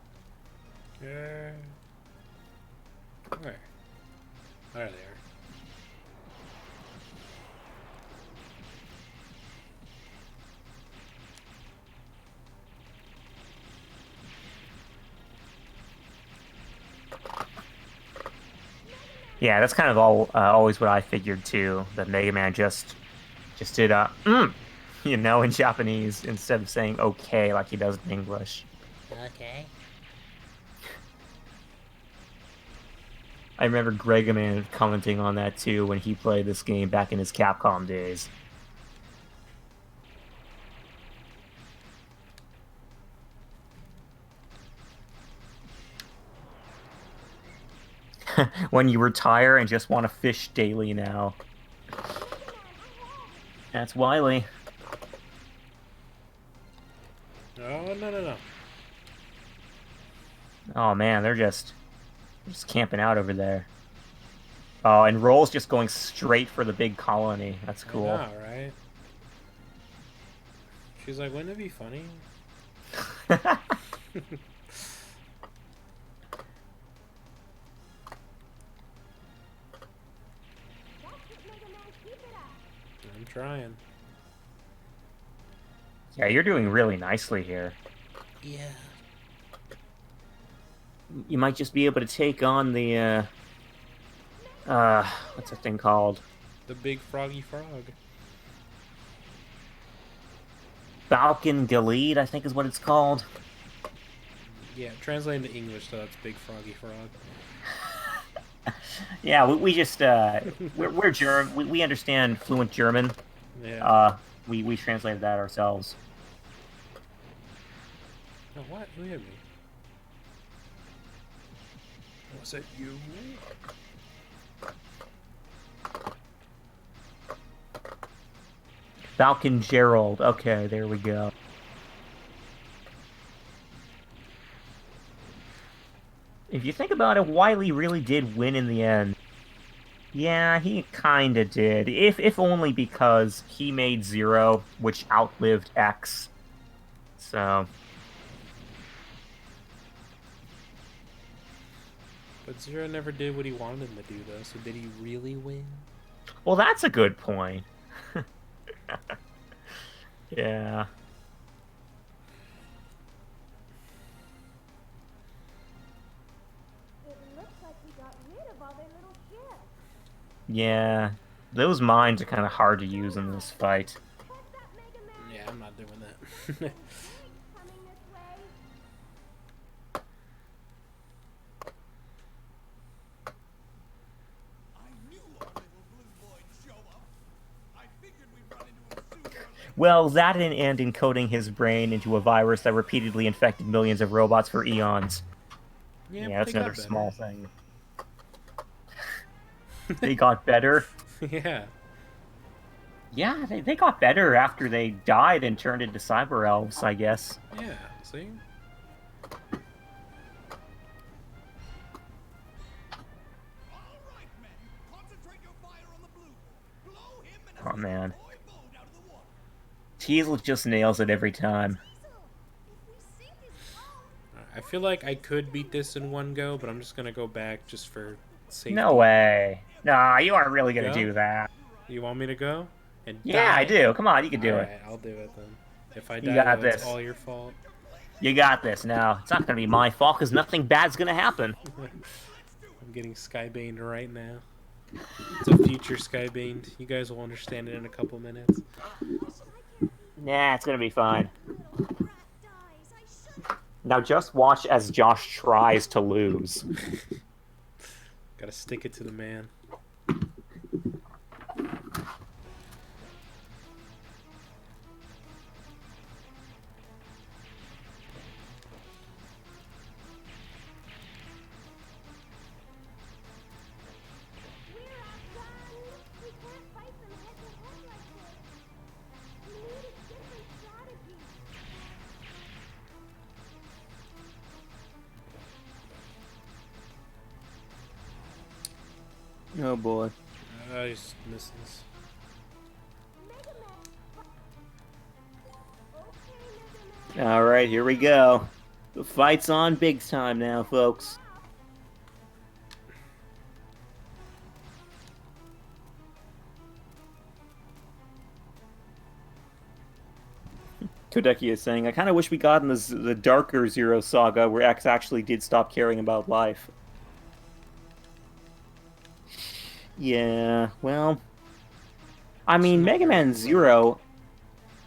Where? There they are. Yeah, that's kind of always what I figured too. That Mega Man just did you know, in Japanese instead of saying okay like he does in English. Okay. I remember Gregaman commenting on that too when he played this game back in his Capcom days. When you retire and just want to fish daily now. That's Wily. Oh, no. Oh man, they're just camping out over there. Oh, and Roll's just going straight for the big colony. That's I cool. know, right? She's like, wouldn't it be funny? I'm trying. Yeah, you're doing really nicely here. Yeah. You might just be able to take on the, what's that thing called? The big froggy frog. Falcon Galid, I think is what it's called. Yeah, translating to English, so that's big froggy frog. Yeah, we just, we're German. We understand fluent German. Yeah. We translated that ourselves. Oh, what? Who hit me? Was it you? Falcon Gerald. Okay, there we go. If you think about it, Wily really did win in the end. Yeah, he kinda did. If only because he made Zero, which outlived X. So... But Zero never did what he wanted him to do, though, so did he really win? Well, that's a good point. Yeah. It looks like we got rid of all their little ships. Yeah. Those mines are kind of hard to use in this fight. Catch that, Mega Man! Yeah, I'm not doing that. Coming this way. I knew our little blue boy'd show up. I figured we'd run into him sooner or later. Well, that and encoding his brain into a virus that repeatedly infected millions of robots for eons. Yeah, Yeah, but that's they got another better. small thing. They got better. Yeah. Yeah, they got better after they died and turned into cyber elves, I guess. Yeah, see? All right, men. Concentrate your fire on the blue boy. Blow him and Oh man, boy boat out of the water. Teasel just nails it every time. I feel like I could beat this in one go, but I'm just gonna go back just for safety. No way. Nah, you aren't really gonna Go? do that. You want me to go? And Yeah, die? I do. Come on, you can do it. Alright, I'll do it then. If I You die, got though, it's this. all your fault. You got this now. It's not gonna be my fault because nothing bad's gonna happen. I'm getting skybaned right now. It's a future skybaned. You guys will understand it in a couple minutes. Nah, it's gonna be fine. Now just watch as Josh tries to lose. Gotta stick it to the man. Oh boy. I just missed this. Alright, here we go. The fight's on big time now, folks. Kodeki is saying, I kind of wish we got in the darker Zero Saga where X actually did stop caring about life. Yeah, well, I It's mean, not Mega very Man fun. Zero.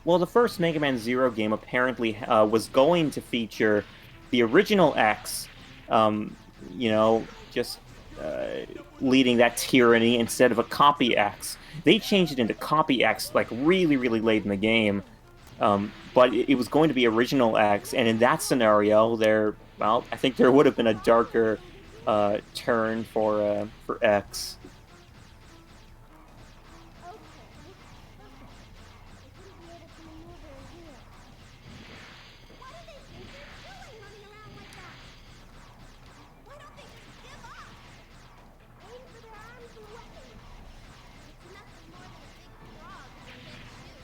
Well, the first Mega Man Zero game apparently was going to feature the original X, just uh, leading that tyranny instead of a copy X. They changed it into copy X like really, really late in the game. But it was going to be original X, and in that scenario, I think there would have been a darker turn for X. Okay. They wouldn't be able to maneuver in here. What do they think they're doing running around like that? Why don't they just give up? Aim for their arms and weapons. It's nothing more than a big frog who can't shoot.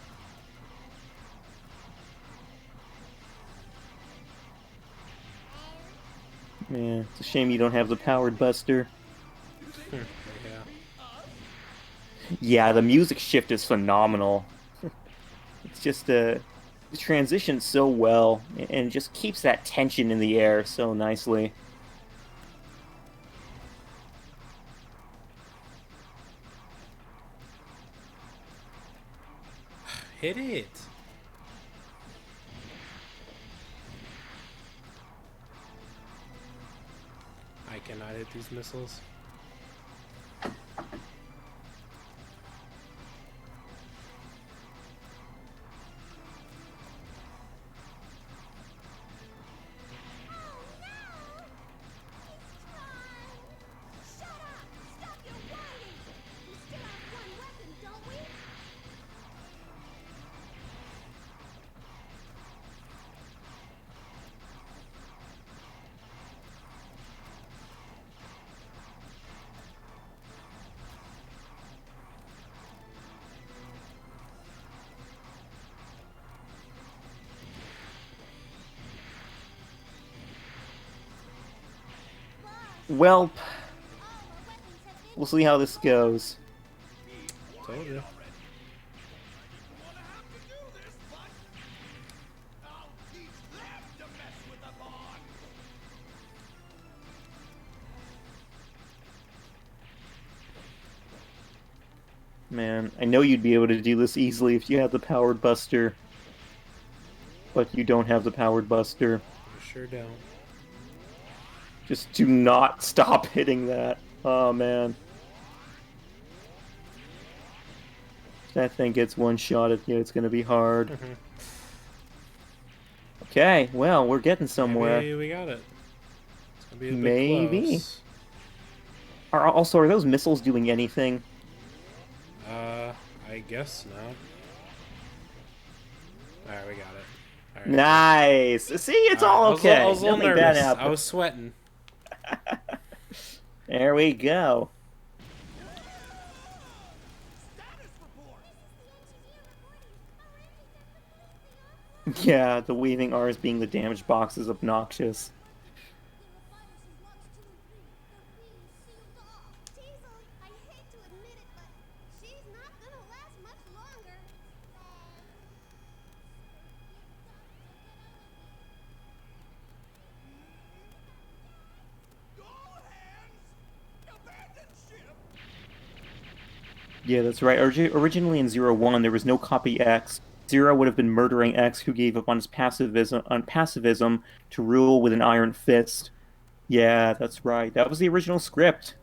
Yeah, it's a shame you don't have the powered Buster. Yeah. Yeah, the music shift is phenomenal. It's just it transitions so well and just keeps that tension in the air so nicely. Hit it. I cannot hit these missiles. Shut up! Stop your whining! We still have one weapon, don't we? Well, All our weapons have been we'll see how this goes. Told you. Wanna have to do this, but I'll teach them to mess with the bond. Man, I know you'd be able to do this easily if you had the powered Buster, but you don't have the powered Buster. You sure don't. Just do not stop hitting that. Oh man. If that thing gets one shot at you, it's gonna be hard. Okay, well, we're getting somewhere. Maybe we got it. It's gonna be a bit Maybe. close. Are those missiles doing anything? I guess not. Alright, we got it. Alright. Nice. See, it's all I okay. was a little Nothing bad nervous. I happened. was sweating. There we go. Status report. Yeah, the waving R's being the damage box is obnoxious. Diesel, I hate to admit it, but she's not gonna last much longer. All hands. Abandon ship. Yeah, that's right. Originally in Zero One, there was no copy X. Zero would have been murdering X, who gave up on his pacifism to rule with an iron fist. Yeah, that's right. That was the original script.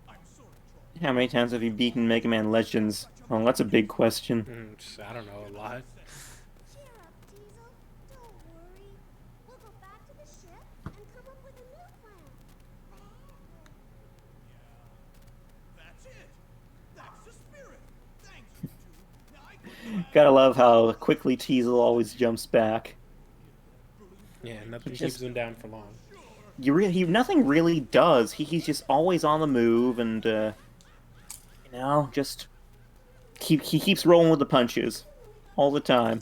I'm sorry, Troy. How many times have you beaten Mega Man Legends? Oh, that's a big question. I don't know, a lot. Cheer up, Diesel. Don't worry. We'll go back to the ship and come up with a new plan. That's it. That's the spirit. Thanks, you two. Now I can Gotta love how quickly Teasel always jumps back. Yeah, nothing Just- keeps him down for long. Nothing really does. He's just always on the move, and just he keeps rolling with the punches all the time.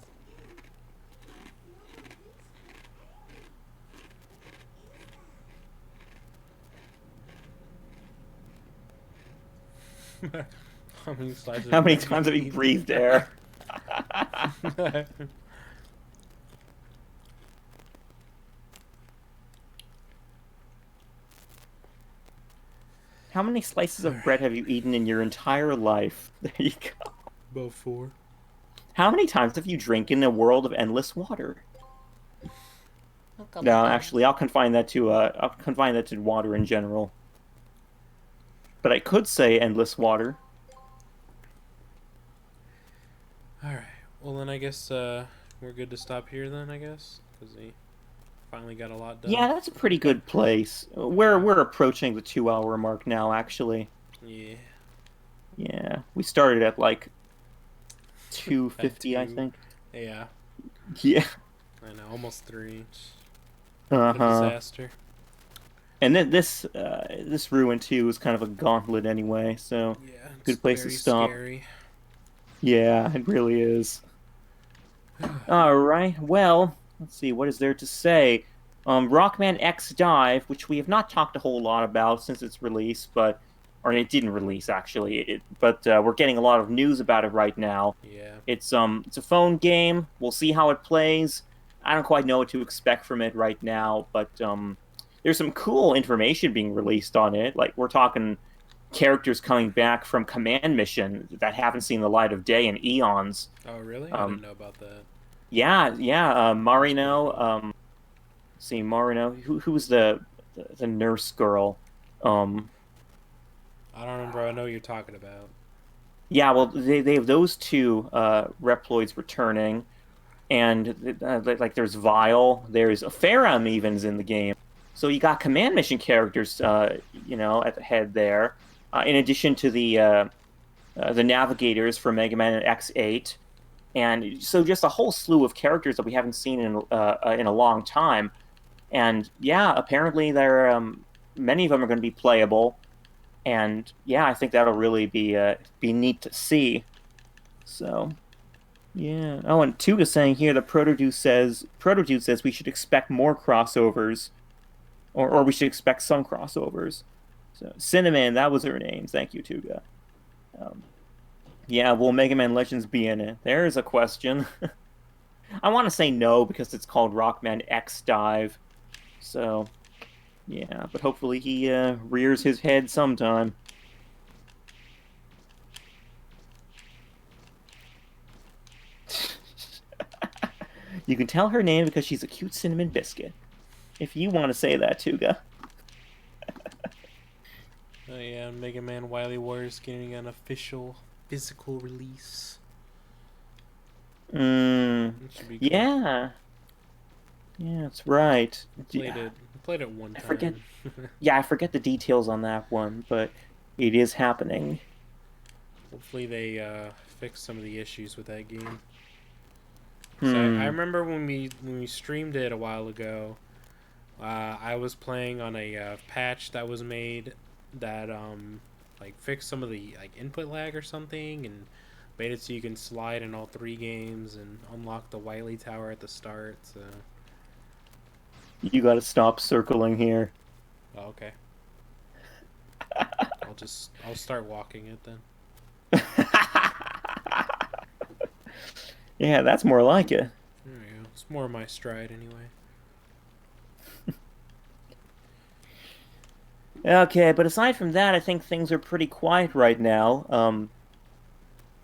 How many slices How of many bread times have you eaten? breathed air? How many slices of bread have you eaten in your entire life? There you go. About 4. How many times have you drinking a world of endless water? A couple No, times. actually, I'll confine that to water in general. But I could say endless water. All right. Well, then I guess we're good to stop here. Then I guess because we finally got a lot done. Yeah, that's a pretty good place. We're approaching the 2 hour mark now, actually. Yeah. Yeah, we started at like At 2:50, I 2. think. Yeah. Yeah. I know. Almost 3. What a Uh-huh. disaster. And then this ruin too is kind of a gauntlet anyway, so Yeah. It's good place to very stop. scary. Yeah, it really is. All right. Well, let's see. What is there to say? Rockman X Dive, which we have not talked a whole lot about since its release, but or it didn't release actually. But we're getting a lot of news about it right now. Yeah. It's a phone game. We'll see how it plays. I don't quite know what to expect from it right now, but there's some cool information being released on it. Like we're talking characters coming back from command mission that haven't seen the light of day in eons. Oh, really? I didn't Um, know about that. yeah. That's pretty Marino. cool. Let's see, Marino. Who was the nurse girl? Um, I don't remember. I know what you're talking about. yeah. Well, they have those two Reploids returning, and like there's Vile, there's Pharam even's in the game. So you got command mission characters, at the head there. In addition to the navigators for Mega Man X8, and so just a whole slew of characters that we haven't seen in a long time. And yeah, apparently there many of them are going to be playable, and yeah, I think that'll really be neat to see. So yeah. Oh, and Tuga saying here that Protodude says we should expect more crossovers, or we should expect some crossovers. So Cinnamon, that was her name. Thank you, Tuga. Um, yeah, will Mega Man Legends be in it? There's a question. I want to say no because it's called Rockman X Dive. So yeah, but hopefully he rears his head sometime. You can tell her name because she's a cute cinnamon biscuit. If you want to say that, Tuga. Oh yeah, Mega Man Wily Warriors getting an official physical release. Mm, It should be cool. yeah. Yeah, that's right. Played it one I forget. time. Yeah, I forget the details on that one, but it is happening. Hopefully they fix some of the issues with that game. So I Hmm. remember when we streamed it a while ago. I was playing on a patch that was made that like fixed some of the like input lag or something and made it so you can slide in all 3 games and unlock the Wily Tower at the start. So You got to stop circling here. oh, okay, I'll start walking it then. Yeah, that's more like it. There we go. It's more my stride anyway. Okay, but aside from that, I think things are pretty quiet right now.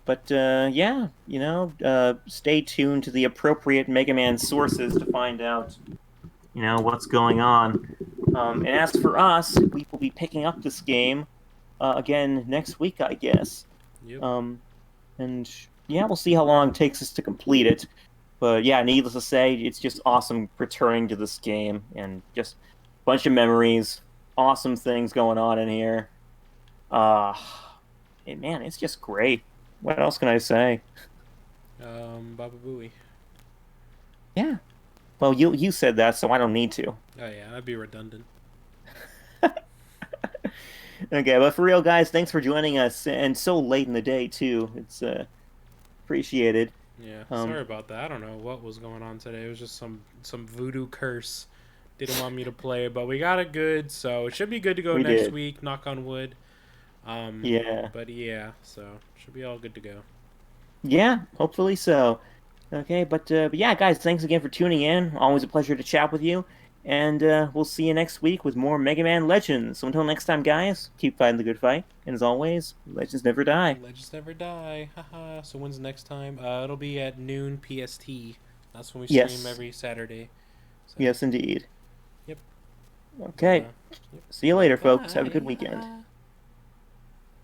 But yeah, stay tuned to the appropriate Mega Man sources to find out, what's going on. And as for us, we will be picking up this game again next week, I guess. Yep. And yeah, we'll see how long it takes us to complete it. But yeah, needless to say, it's just awesome returning to this game and just a bunch of memories, awesome things going on in here. Uh, man, it's just great. What else can I say? Baba Booey. Yeah. Well, you said that, so I don't need to. Oh yeah, that'd be redundant. Okay, but for real, guys, thanks for joining us, and so late in the day too. It's appreciated. Yeah, Um, sorry about that. I don't know what was going on today. It was just some voodoo curse. Didn't want me to play, but we got it good, so it should be good to go we next did. week. Knock on wood. Yeah. But yeah, so should be all good to go. Yeah, hopefully so. Okay, but yeah, guys, thanks again for tuning in. Always a pleasure to chat with you. And we'll see you next week with more Mega Man Legends. So until next time, guys, keep fighting the good fight. And as always, legends never die. Legends never die. Haha. So when's the next time? It'll be at noon PST. That's when we stream Yes. every Saturday. So, Yes, indeed. yep. But, Okay. yep. See you later, folks. Have a good Bye. weekend. Haha.